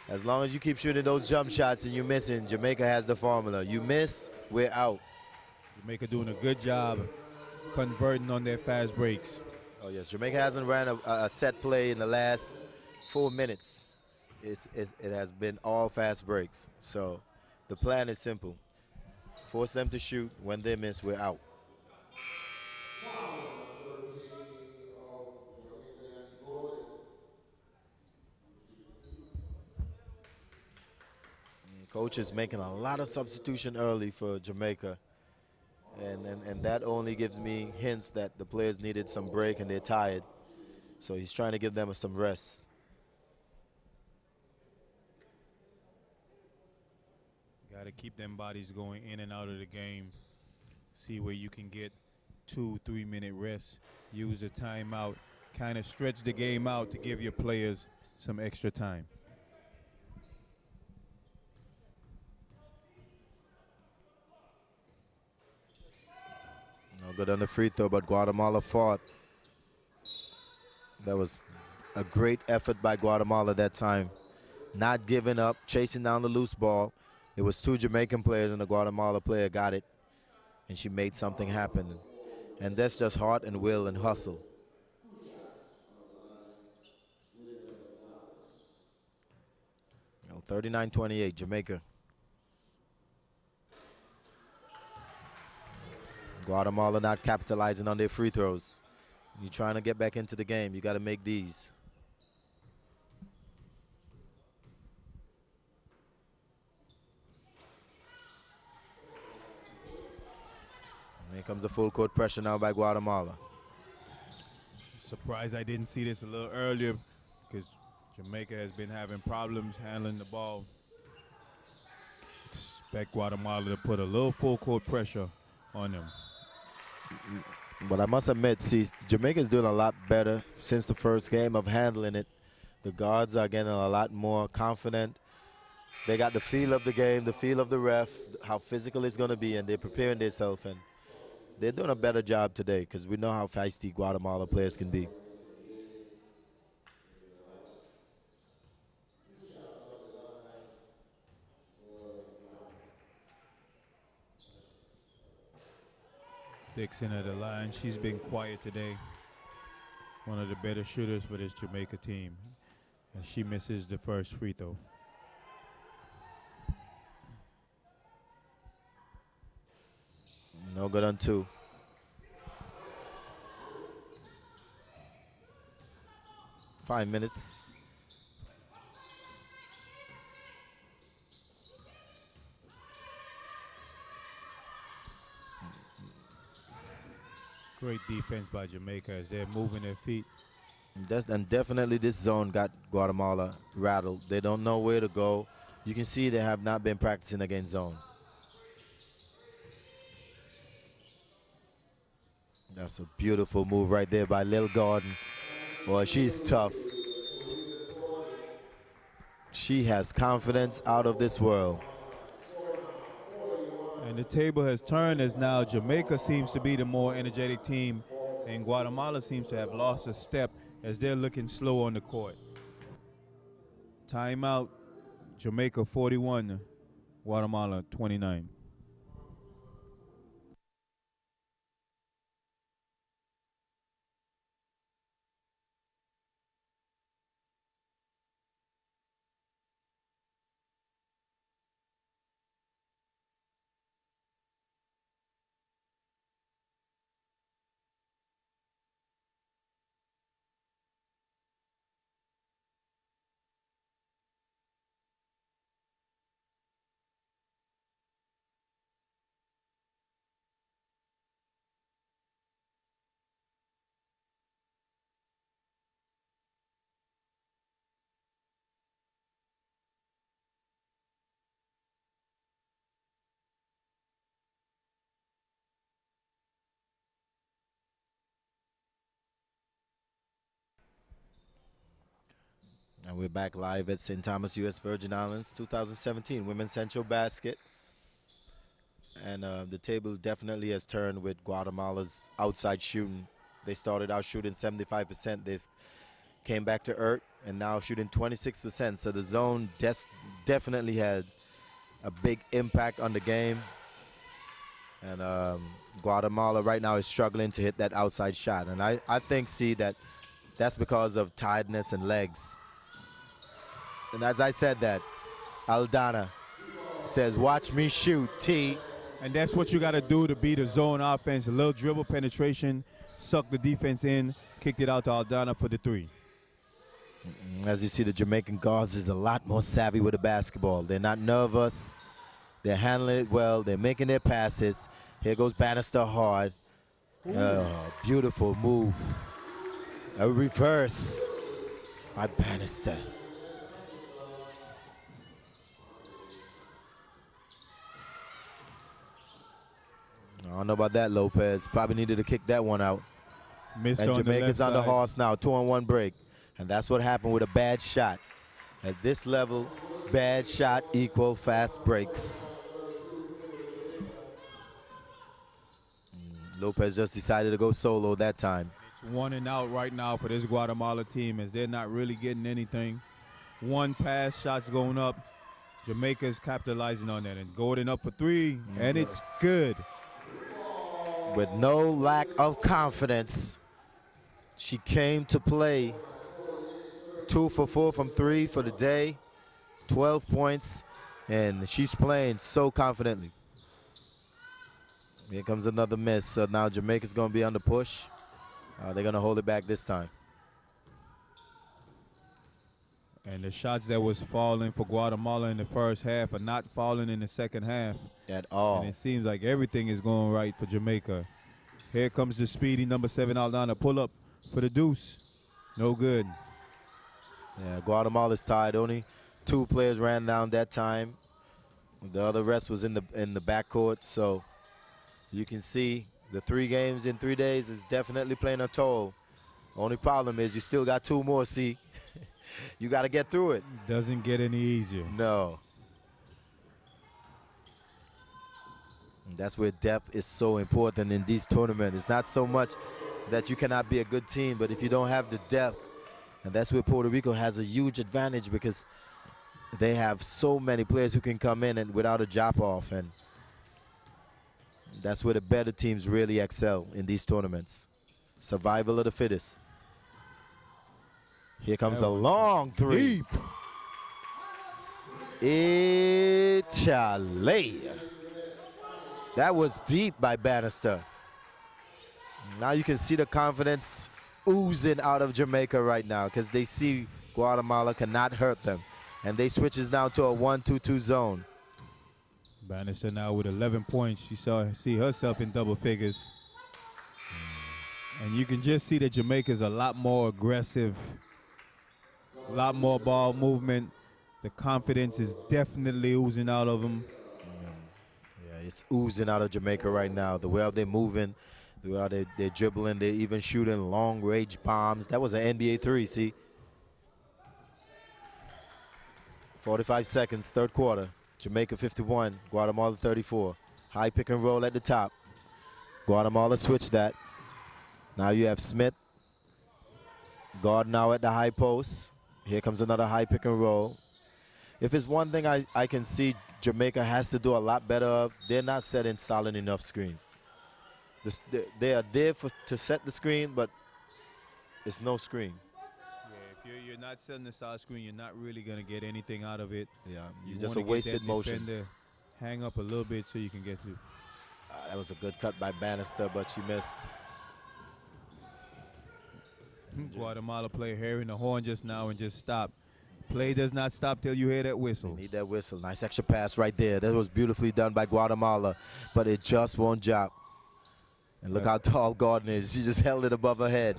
Speaker 2: As long as you keep shooting those jump shots and you're missing, Jamaica has the formula. You miss, we're out.
Speaker 1: Jamaica doing a good job converting on their fast breaks.
Speaker 2: Oh, yes. Jamaica hasn't ran a set play in the last 4 minutes. It has been all fast breaks. So the plan is simple. Force them to shoot. When they miss, we're out. Coach is making a lot of substitution early for Jamaica. And that only gives me hints that the players needed some break and they're tired. So he's trying to give them some rest.
Speaker 1: Got to keep them bodies going in and out of the game. See where you can get 2-3 minute rest. Use the timeout. Kind of stretch the game out to give your players some extra time.
Speaker 2: No good on the free throw, but Guatemala fought. That was a great effort by Guatemala that time. Not giving up, chasing down the loose ball. It was two Jamaican players and the Guatemala player got it, and she made something happen. And that's just heart and will and hustle. Well, 39-28, Jamaica. Guatemala not capitalizing on their free throws. You're trying to get back into the game, you got to make these. Here comes the full court pressure now by Guatemala.
Speaker 1: Surprised I didn't see this a little earlier because Jamaica has been having problems handling the ball. Expect Guatemala to put a little full court pressure on them.
Speaker 2: But I must admit, see, Jamaica's doing a lot better since the first game of handling it. The guards are getting a lot more confident. They got the feel of the game, the feel of the ref, how physical it's going to be, and they're preparing themselves. And they're doing a better job today because we know how feisty Guatemala players can be.
Speaker 1: Dixon at the line. She's been quiet today. One of the better shooters for this Jamaica team. And she misses the first free throw.
Speaker 2: No good on 2. Five minutes.
Speaker 1: Great defense by Jamaica as they're moving their feet.
Speaker 2: And definitely this zone got Guatemala rattled. They don't know where to go. You can see they have not been practicing against zone. That's a beautiful move right there by Lil Gordon. Boy, she's tough. She has confidence out of this world.
Speaker 1: And the table has turned as now Jamaica seems to be the more energetic team and Guatemala seems to have lost a step as they're looking slow on the court. Timeout, Jamaica 41, Guatemala 29.
Speaker 2: And we're back live at St. Thomas, U.S. Virgin Islands, 2017 Women's Centrobasket. And the table definitely has turned with Guatemala's outside shooting. They started out shooting 75%. They've came back to earth and now shooting 26%. So the zone definitely had a big impact on the game. And Guatemala right now is struggling to hit that outside shot. And I think, see, that's because of tiredness and legs. And as I said that, Aldana says, watch me shoot, T.
Speaker 1: And that's what you got to do to beat a zone offense. A little dribble penetration, suck the defense in, kicked it out to Aldana for the 3.
Speaker 2: As you see, the Jamaican guards is a lot more savvy with the basketball. They're not nervous. They're handling it well. They're making their passes. Here goes Bannister hard. Beautiful move. A reverse by Bannister. I don't know about that, Lopez. Probably needed to kick that one out.
Speaker 1: Missed
Speaker 2: and
Speaker 1: on
Speaker 2: Jamaica's
Speaker 1: the
Speaker 2: on the horse now, 2-on-1 break. And that's what happened with a bad shot. At this level, bad shot equal fast breaks. Lopez just decided to go solo that time.
Speaker 1: It's 1 and out right now for this Guatemala team as they're not really getting anything. One pass, shots going up. Jamaica's capitalizing on that. And Gordon up for 3, and it's good.
Speaker 2: With no lack of confidence, she came to play. 2 for 4 from 3 for the day, 12 points, and she's playing so confidently. Here comes another miss. So now Jamaica's going to be on the push. They're going to hold it back this time.
Speaker 1: And the shots that was falling for Guatemala in the first half are not falling in the second half.
Speaker 2: At all.
Speaker 1: And it seems like everything is going right for Jamaica. Here comes the speedy number 7 Aldana. Pull up for the deuce. No good.
Speaker 2: Yeah, Guatemala's tied. Only 2 players ran down that time. The other rest was in the backcourt. So you can see the 3 games in 3 days is definitely playing a toll. Only problem is you still got 2 more, see? You got to get through it.
Speaker 1: Doesn't get any easier.
Speaker 2: No. And that's where depth is so important in these tournaments. It's not so much that you cannot be a good team, but if you don't have the depth, and that's where Puerto Rico has a huge advantage because they have so many players who can come in and without a drop-off, and that's where the better teams really excel in these tournaments. Survival of the fittest. Here comes a long 3. Échale. That was deep by Bannister. Now you can see the confidence oozing out of Jamaica right now because they see Guatemala cannot hurt them. And they switches now to a 1-2-2 zone.
Speaker 1: Bannister now with 11 points. She see herself in double figures. And you can just see that Jamaica's a lot more aggressive, a lot more ball movement. The confidence is definitely oozing out of them.
Speaker 2: Yeah, it's oozing out of Jamaica right now. The way they're moving, the way they're dribbling, they're even shooting long-range bombs. That was an NBA 3, see? 45 seconds, third quarter. Jamaica 51, Guatemala 34. High pick and roll at the top. Guatemala switched that. Now you have Smith. Guard now at the high post. Here comes another high pick and roll. If it's one thing I can see Jamaica has to do a lot better of, they're not setting solid enough screens. They are there to set the screen, but it's no screen.
Speaker 1: Yeah, if you're not setting the solid screen, you're not really going to get anything out of it.
Speaker 2: Yeah,
Speaker 1: You
Speaker 2: just a
Speaker 1: wanna get
Speaker 2: wasted
Speaker 1: that
Speaker 2: motion.
Speaker 1: defender hang up a little bit so you can get through.
Speaker 2: That was a good cut by Bannister, but she missed.
Speaker 1: Guatemala player hearing the horn just now and just stop. Play does not stop till you hear that whistle.
Speaker 2: They need that whistle. Nice extra pass right there. That was beautifully done by Guatemala, but it just won't drop. And look how tall Gordon is. She just held it above her head.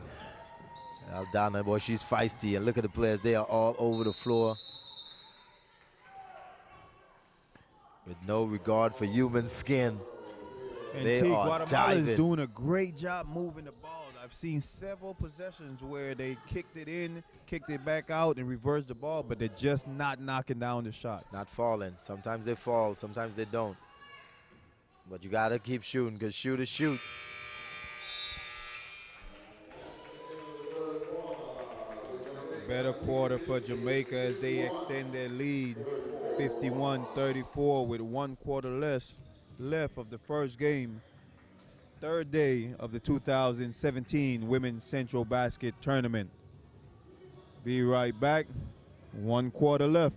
Speaker 2: Aldana, boy, she's feisty. And look at the players. They are all over the floor with no regard for human skin.
Speaker 1: And
Speaker 2: They are
Speaker 1: Guatemala is
Speaker 2: diving.
Speaker 1: doing a great job moving the ball. I've seen several possessions where they kicked it in, kicked it back out, and reversed the ball, but they're just not knocking down the shots.
Speaker 2: It's not falling. Sometimes they fall, sometimes they don't. But you got to keep shooting because shooters shoot.
Speaker 1: Better quarter for Jamaica as they extend their lead, 51-34 with 1 quarter left of the first game. Third day of the 2017 Women's Centrobasket Tournament. Be right back. 1 quarter left.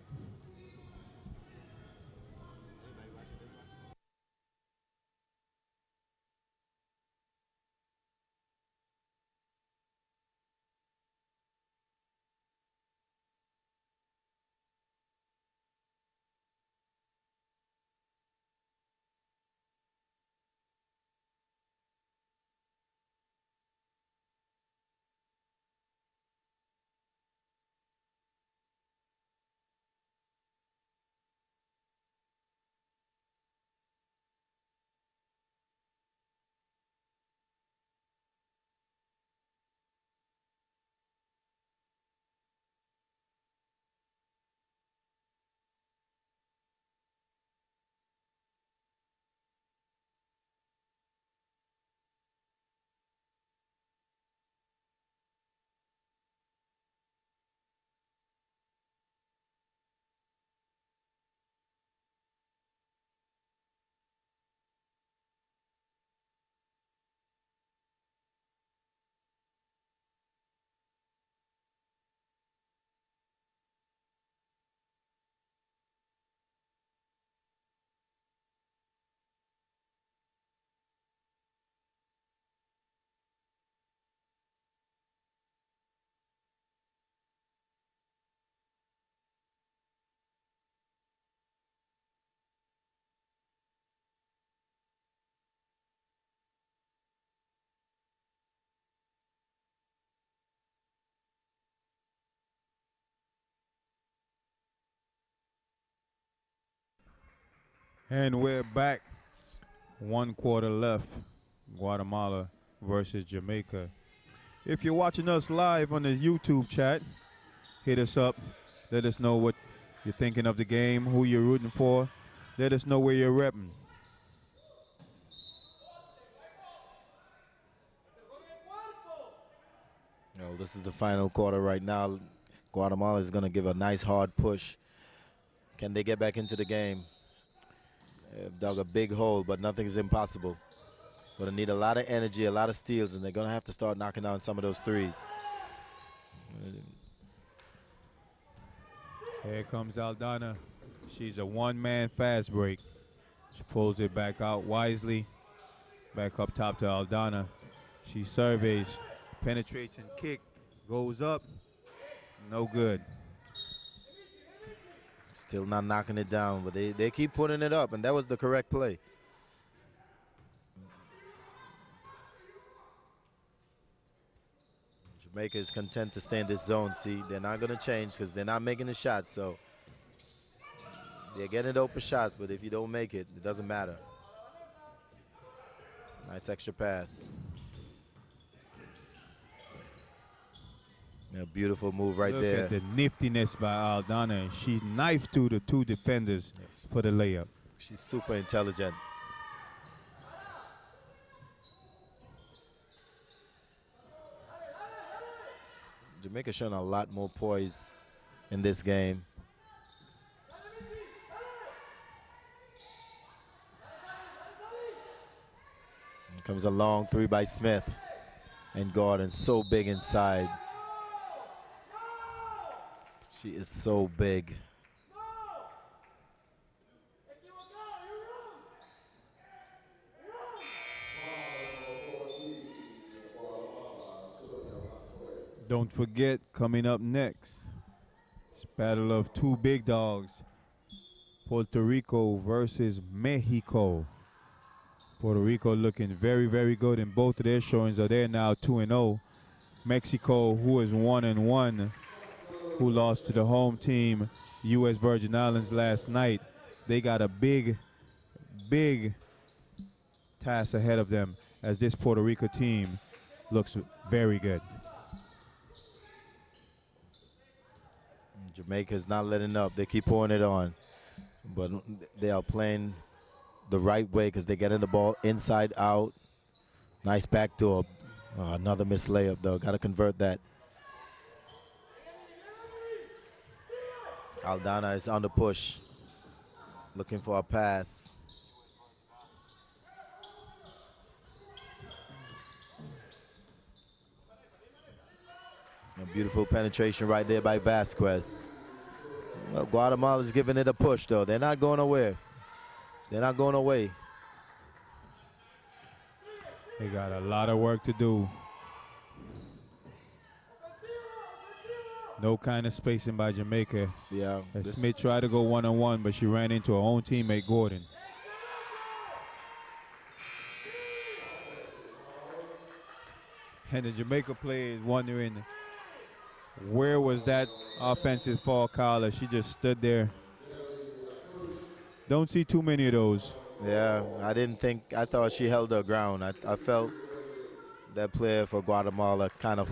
Speaker 1: And we're back. 1 quarter left. Guatemala versus Jamaica. If you're watching us live on the YouTube chat, hit us up. Let us know what you're thinking of the game, who you're rooting for. Let us know where you're repping.
Speaker 2: Well, this is the final quarter right now. Guatemala is going to give a nice hard push. Can they get back into the game? They've dug a big hole, but nothing is impossible. Going to need a lot of energy, a lot of steals, and they're going to have to start knocking down some of those threes.
Speaker 1: Here comes Aldana. She's a one-man fast break. She pulls it back out wisely. Back up top to Aldana. She surveys, penetrates and kick. Goes up. No good.
Speaker 2: Still not knocking it down, but they keep putting it up, and that was the correct play. Jamaica is content to stay in this zone. See, they're not going to change because they're not making the shots, so they're getting the open shots, but if you don't make it, it doesn't matter. Nice extra pass. Yeah, beautiful move right there.
Speaker 1: Look at the niftiness by Aldana, and she's knifed to the two defenders for the layup.
Speaker 2: She's super intelligent. Jamaica showing a lot more poise in this game. Here comes a long three by Smith. And Gordon so big inside. She is so big.
Speaker 1: Don't forget, coming up next, it's battle of two big dogs. Puerto Rico versus Mexico. Puerto Rico looking very, very good in both of their showings. Are there now 2-0. Mexico, who is 1-1, who lost to the home team, U.S. Virgin Islands last night. They got a big, big task ahead of them as this Puerto Rico team looks very good.
Speaker 2: Jamaica's not letting up. They keep pouring it on. But they are playing the right way because they're getting the ball inside out. Nice backdoor. Oh, another missed layup, though. Got to convert that. Aldana is on the push. Looking for a pass. A beautiful penetration right there by Vasquez. Well, Guatemala's giving it a push, though. They're not going away. They're not going away.
Speaker 1: They got a lot of work to do. No kind of spacing by Jamaica.
Speaker 2: Yeah.
Speaker 1: Smith tried to go one-on-one, but she ran into her own teammate, Gordon. And the Jamaica player is wondering, where was that offensive foul call as she just stood there? Don't see too many of those.
Speaker 2: Yeah, I thought she held her ground. I felt that player for Guatemala kind of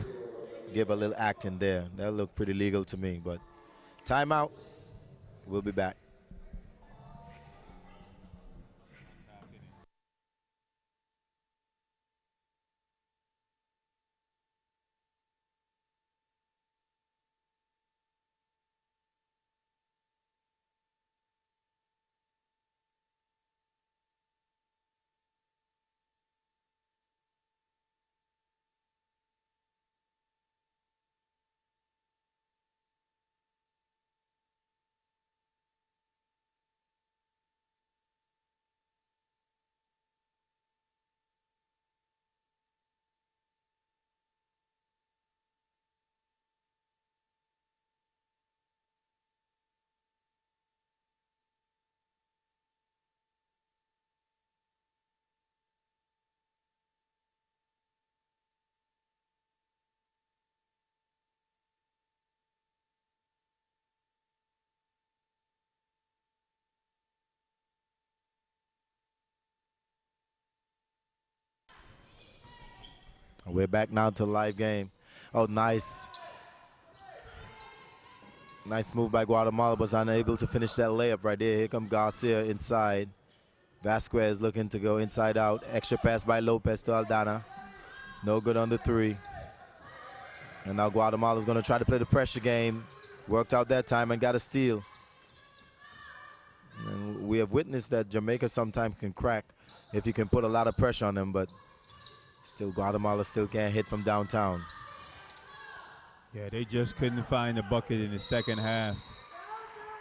Speaker 2: give a little acting there. That looked pretty legal to me, but timeout. We'll be back. We're back now to live game. Oh, nice. Nice move by Guatemala, was unable to finish that layup right there. Here comes Garcia inside. Vasquez looking to go inside out. Extra pass by Lopez to Aldana. No good on the three. And now Guatemala's going to try to play the pressure game. Worked out that time and got a steal. And we have witnessed that Jamaica sometimes can crack if you can put a lot of pressure on them, but still Guatemala still can't hit from downtown.
Speaker 1: Yeah, they just couldn't find the bucket in the second half.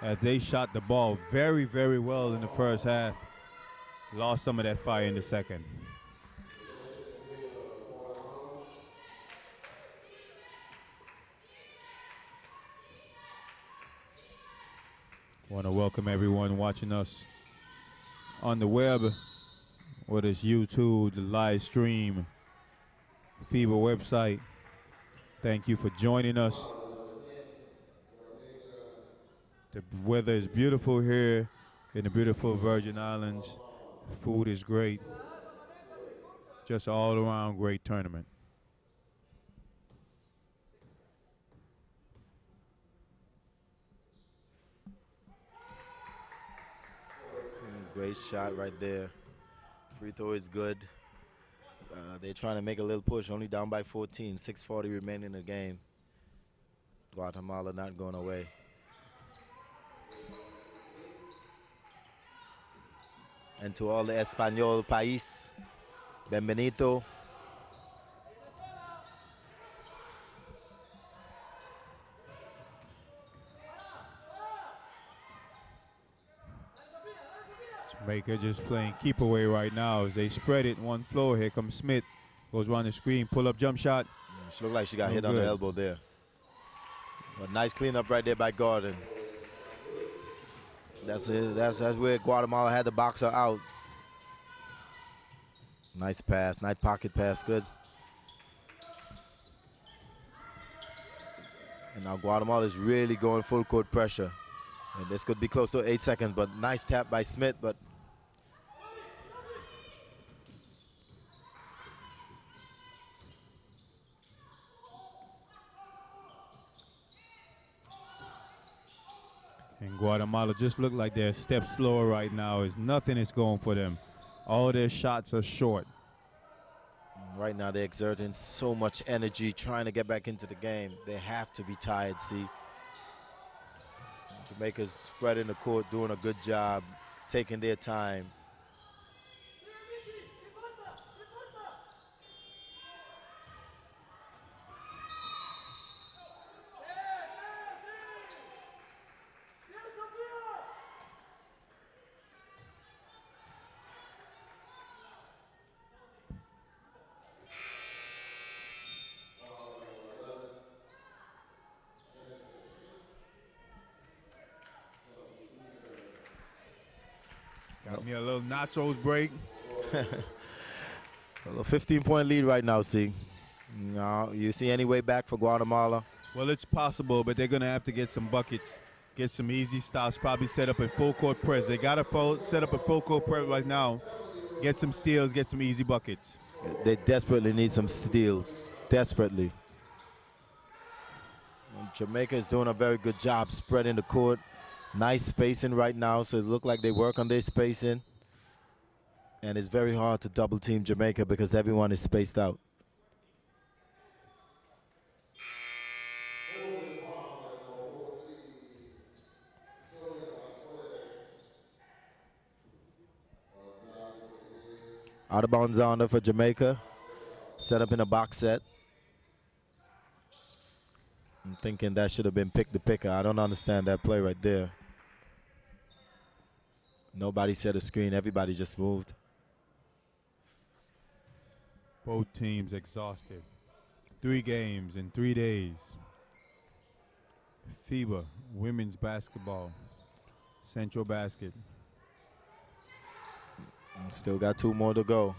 Speaker 1: As they shot the ball very, very well in the first half. Lost some of that fire in the second. Want to welcome everyone watching us on the web, whether it's YouTube, the live stream, FIBA website. Thank you for joining us. The weather is beautiful here in the beautiful Virgin Islands. Food is great. Just all around great tournament.
Speaker 2: Great shot right there. Free throw is good. They're trying to make a little push, only down by 14, 6:40 remaining in the game. Guatemala not going away. And to all the Espanol País, bienvenido.
Speaker 1: Jamaica just playing keep away right now as they spread it one floor. Here comes Smith, goes around the screen, pull up jump shot.
Speaker 2: She looked like she got hit on the elbow there. But nice cleanup right there by Gordon. That's it. That's where Guatemala had the boxer out. Nice pass, nice pocket pass, good. And now Guatemala is really going full court pressure. And this could be close to 8 seconds, but nice tap by Smith, but
Speaker 1: And Guatemala just look like they're a step slower right now. Nothing is going for them. All their shots are short.
Speaker 2: right now they're exerting so much energy trying to get back into the game. They have to be tired, see. Jamaica's spreading the court, doing a good job, taking their time.
Speaker 1: Got me a little nachos break.
Speaker 2: A little 15-point lead right now, see. No, you see any way back for Guatemala?
Speaker 1: Well, it's possible, but they're going to have to get some buckets, get some easy stops, probably set up a full court press. They got to set up a full court press right now, get some steals, get some easy buckets.
Speaker 2: They desperately need some steals, desperately. And Jamaica is doing a very good job spreading the court. Nice spacing right now, so it looks like they work on their spacing. And it's very hard to double team Jamaica because everyone is spaced out. Out of bounds on for Jamaica. Set up in a box set. I'm thinking that should have been pick the picker. I don't understand that play right there. Nobody set a screen. Everybody just moved.
Speaker 1: Both teams exhausted. 3 games in 3 days. FIBA, women's basketball, Centrobasket.
Speaker 2: Still got 2 more to go.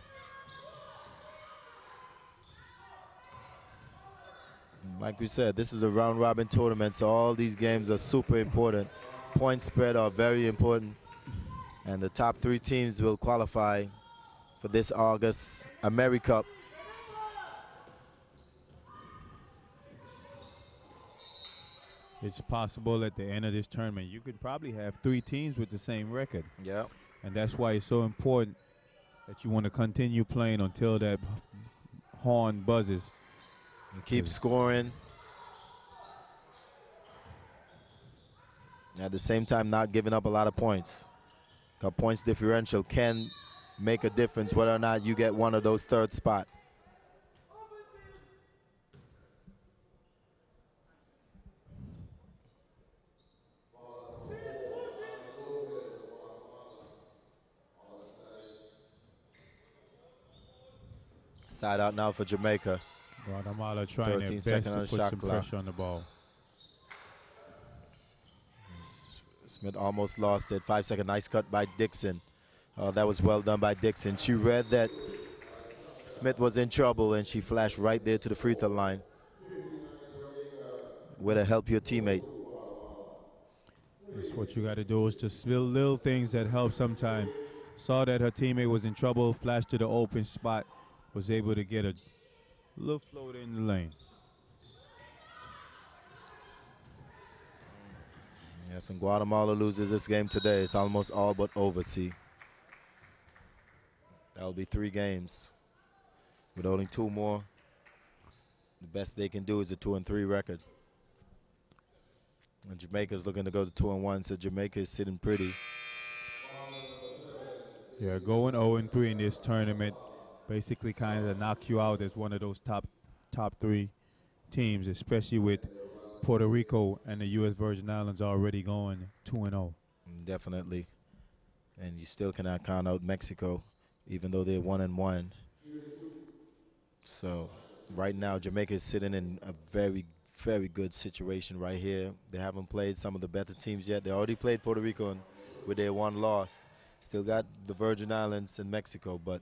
Speaker 2: Like we said, this is a round-robin tournament, so all these games are super important. Point spread are very important. And the top 3 teams will qualify for this August AmeriCup.
Speaker 1: it's possible at the end of this tournament you could probably have 3 teams with the same record.
Speaker 2: Yeah.
Speaker 1: And that's why it's so important that you want to continue playing until that horn buzzes.
Speaker 2: And keep scoring. At the same time, not giving up a lot of points. The points differential can make a difference whether or not you get one of those third spot. Side out now for Jamaica.
Speaker 1: Guatemala trying their
Speaker 2: 13
Speaker 1: best
Speaker 2: seconds
Speaker 1: to
Speaker 2: on
Speaker 1: put
Speaker 2: the shot
Speaker 1: some
Speaker 2: clock.
Speaker 1: pressure on the ball.
Speaker 2: Smith almost lost it. 5-second nice cut by Dixon. That was well done by Dixon. She read that Smith was in trouble and she flashed right there to the free throw line. Way to help your teammate.
Speaker 1: That's what you got to do, is just little things that help sometimes. Saw that her teammate was in trouble, flashed to the open spot, was able to get a little float in the lane.
Speaker 2: Yes, and Guatemala loses this game today. It's almost all but over, see. That'll be 3 games. With only 2 more, the best they can do is a 2-3 record. And Jamaica's looking to go to 2-1, so Jamaica is sitting pretty.
Speaker 1: Yeah, going 0-3 in this tournament basically kind of knocks you out as one of those top 3 teams, especially with Puerto Rico and the U.S. Virgin Islands already going 2-0.
Speaker 2: Definitely. And you still cannot count out Mexico, even though they're 1-1. So right now, Jamaica is sitting in a very, very good situation right here. They haven't played some of the better teams yet. They already played Puerto Rico with their 1 loss. Still got the Virgin Islands and Mexico, but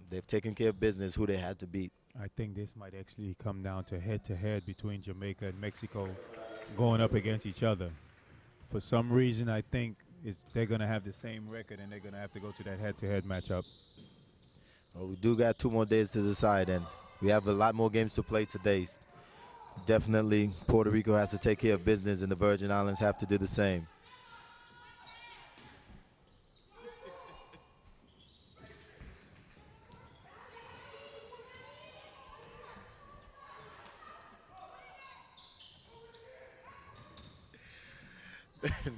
Speaker 2: they've taken care of business who they had to beat.
Speaker 1: I think this might actually come down to head-to-head between Jamaica and Mexico going up against each other. For some reason, I think they're going to have the same record and they're going to have to go to that head-to-head matchup.
Speaker 2: Well, we do got 2 more days to decide, and we have a lot more games to play today. Definitely, Puerto Rico has to take care of business, and the Virgin Islands have to do the same.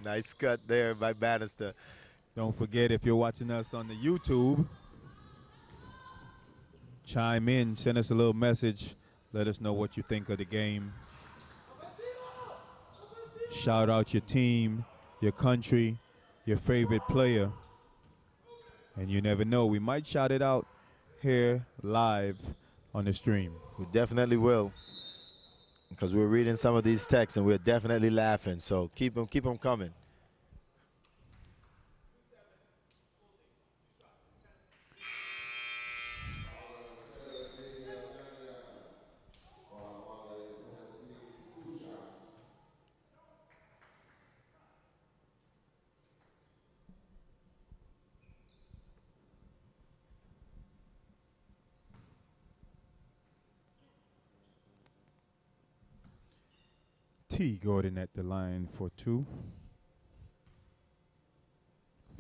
Speaker 2: Nice cut there by Bannister.
Speaker 1: Don't forget, if you're watching us on the YouTube, chime in, send us a little message. Let us know what you think of the game. Shout out your team, your country, your favorite player. And you never know, we might shout it out here live on the stream.
Speaker 2: We definitely will, because we're reading some of these texts and we're definitely laughing. So keep them coming.
Speaker 1: T. Gordon at the line for 2.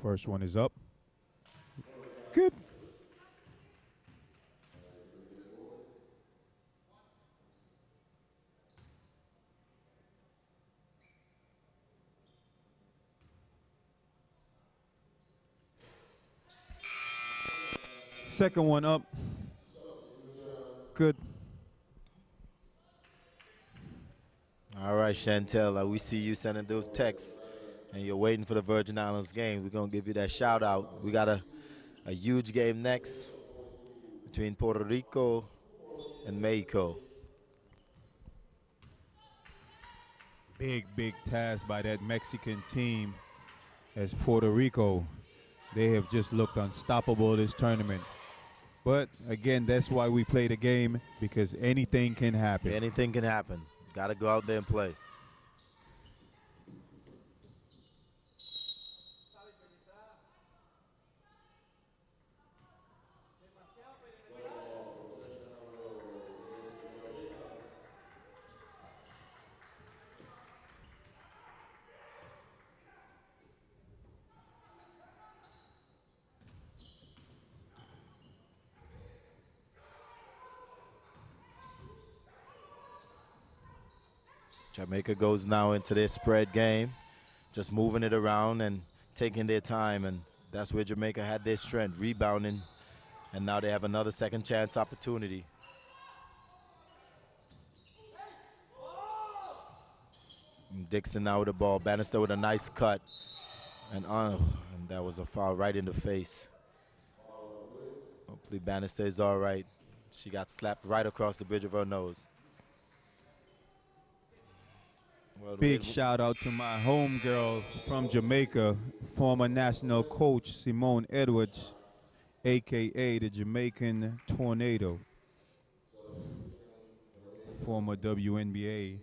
Speaker 1: First one is up. Good. Second one up. Good.
Speaker 2: All right, Chantel, we see you sending those texts, and you're waiting for the Virgin Islands game. We're going to give you that shout-out. We got a huge game next between Puerto Rico and Mexico.
Speaker 1: Big task by that Mexican team as Puerto Rico. They have just looked unstoppable this tournament. But, again, that's why we play the game, because anything can happen.
Speaker 2: Anything can happen. Got to go out there and play. Jamaica goes now into their spread game, just moving it around and taking their time, and that's where Jamaica had their strength, rebounding, and now they have another second chance opportunity. And Dixon now with the ball, Bannister with a nice cut, and that was a foul right in the face. Hopefully Bannister is all right. She got slapped right across the bridge of her nose. Well,
Speaker 1: Big shout out to my homegirl from Jamaica, former national coach Simone Edwards, AKA the Jamaican Tornado. Former WNBA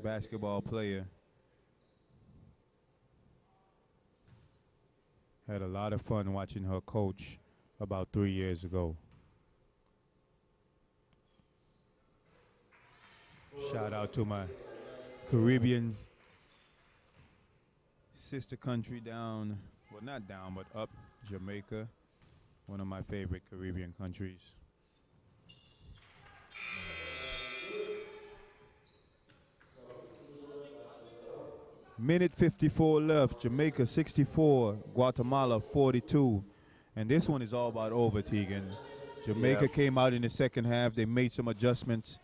Speaker 1: basketball player. Had a lot of fun watching her coach about 3 years ago. Shout out to my Caribbean sister country down, well not down, but up, Jamaica, one of my favorite Caribbean countries. Minute 54 left, Jamaica 64, Guatemala 42. And this one is all about over, Tegan. Jamaica came out in the second half, they made some adjustments.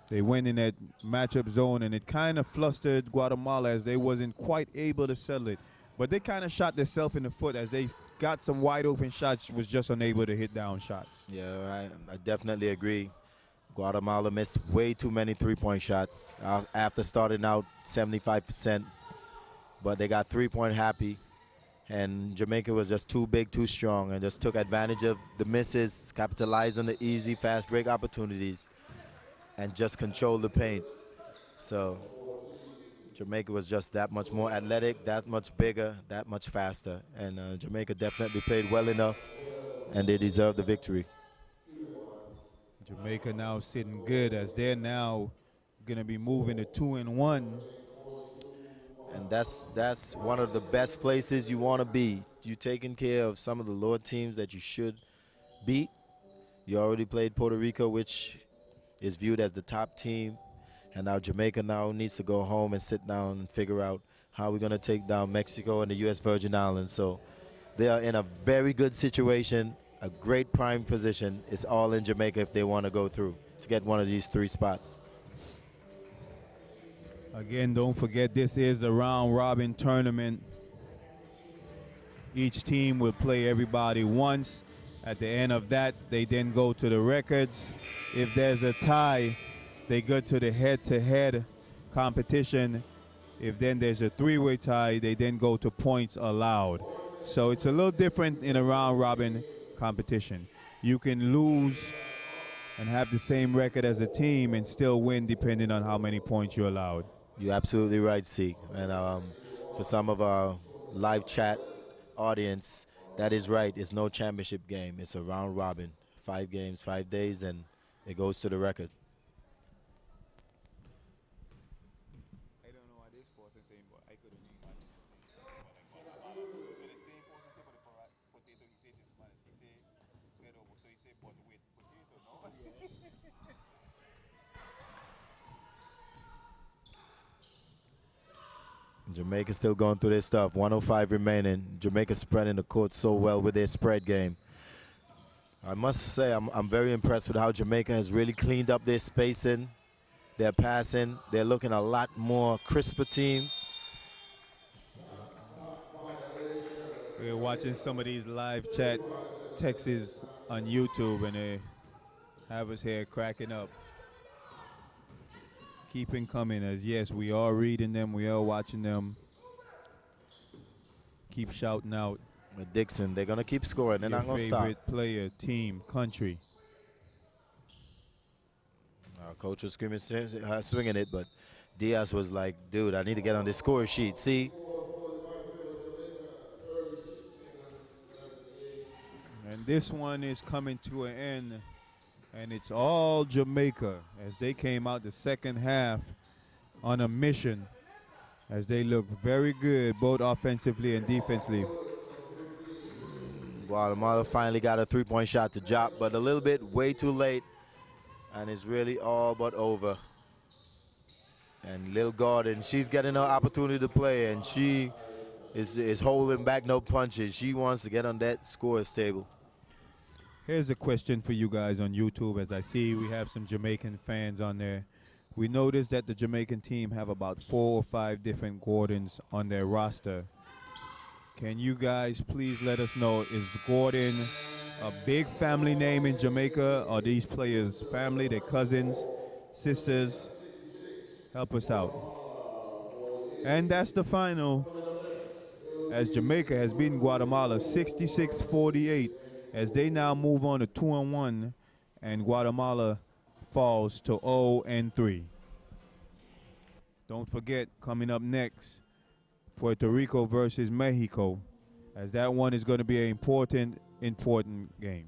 Speaker 1: They went in that matchup zone, and it kind of flustered Guatemala as they wasn't quite able to settle it. But they kind of shot themselves in the foot as they got some wide open shots, was just unable to hit down shots.
Speaker 2: Yeah, I definitely agree. Guatemala missed way too many three-point shots after starting out 75%. But they got three-point happy, and Jamaica was just too big, too strong, and just took advantage of the misses, capitalized on the easy, fast break opportunities, and just control the paint. So Jamaica was just that much more athletic, that much bigger, that much faster. And Jamaica definitely played well enough, and they deserved the victory.
Speaker 1: Jamaica now sitting good as they're now going to be moving to 2-1.
Speaker 2: And that's one of the best places you want to be. You taking care of some of the lower teams that you should beat. You already played Puerto Rico, which is viewed as the top team, and now Jamaica now needs to go home and sit down and figure out how we're going to take down Mexico and the U.S. Virgin Islands. So they are in a very good situation, a great prime position. It's all in Jamaica if they want to go through to get one of these three spots.
Speaker 1: Again, don't forget this is a round-robin tournament. Each team will play everybody once. At the end of that, they then go to the records. If there's a tie, they go to the head-to-head competition. If then there's a three-way tie, they then go to points allowed. So it's a little different in a round-robin competition. You can lose and have the same record as a team and still win depending on how many points you're allowed.
Speaker 2: You're absolutely right, C. And for some of our live chat audience, that is right. It's no championship game. It's a round robin. 5 games, 5 days, and it goes to the record.
Speaker 1: I don't know what this person saying, but I couldn't name that.
Speaker 2: Jamaica still going through their stuff. 105 remaining. Jamaica spreading the court so well with their spread game. I must say I'm very impressed with how Jamaica has really cleaned up their spacing, their passing. They're looking a lot more crisper team.
Speaker 1: We're watching some of these live chat texts on YouTube, and they have us here cracking up. Keeping coming, as yes, we are reading them, we are watching them. Keep shouting out.
Speaker 2: With Dixon, they're going to keep scoring. They're not going to stop.
Speaker 1: Favorite player, team, country.
Speaker 2: Coach was screaming, swinging it, but Diaz was like, dude, I need to get on this score sheet. See?
Speaker 1: And this one is coming to an end. And it's all Jamaica as they came out the second half on a mission as they look very good both offensively and defensively.
Speaker 2: Guatemala finally got a three-point shot to drop, but a little bit way too late, and it's really all but over. And Lil Gordon, she's getting her opportunity to play, and she is holding back no punches. She wants to get on that scorer's table.
Speaker 1: Here's a question for you guys on YouTube. As I see, we have some Jamaican fans on there. We noticed that the Jamaican team have about 4 or 5 different Gordons on their roster. Can you guys please let us know, is Gordon a big family name in Jamaica? Are these players family, their cousins, sisters? Help us out. And that's the final, as Jamaica has beaten Guatemala 66-48, as they now move on to 2-1, and Guatemala falls to 0-3. Don't forget, coming up next, Puerto Rico versus Mexico, as that one is going to be an important game.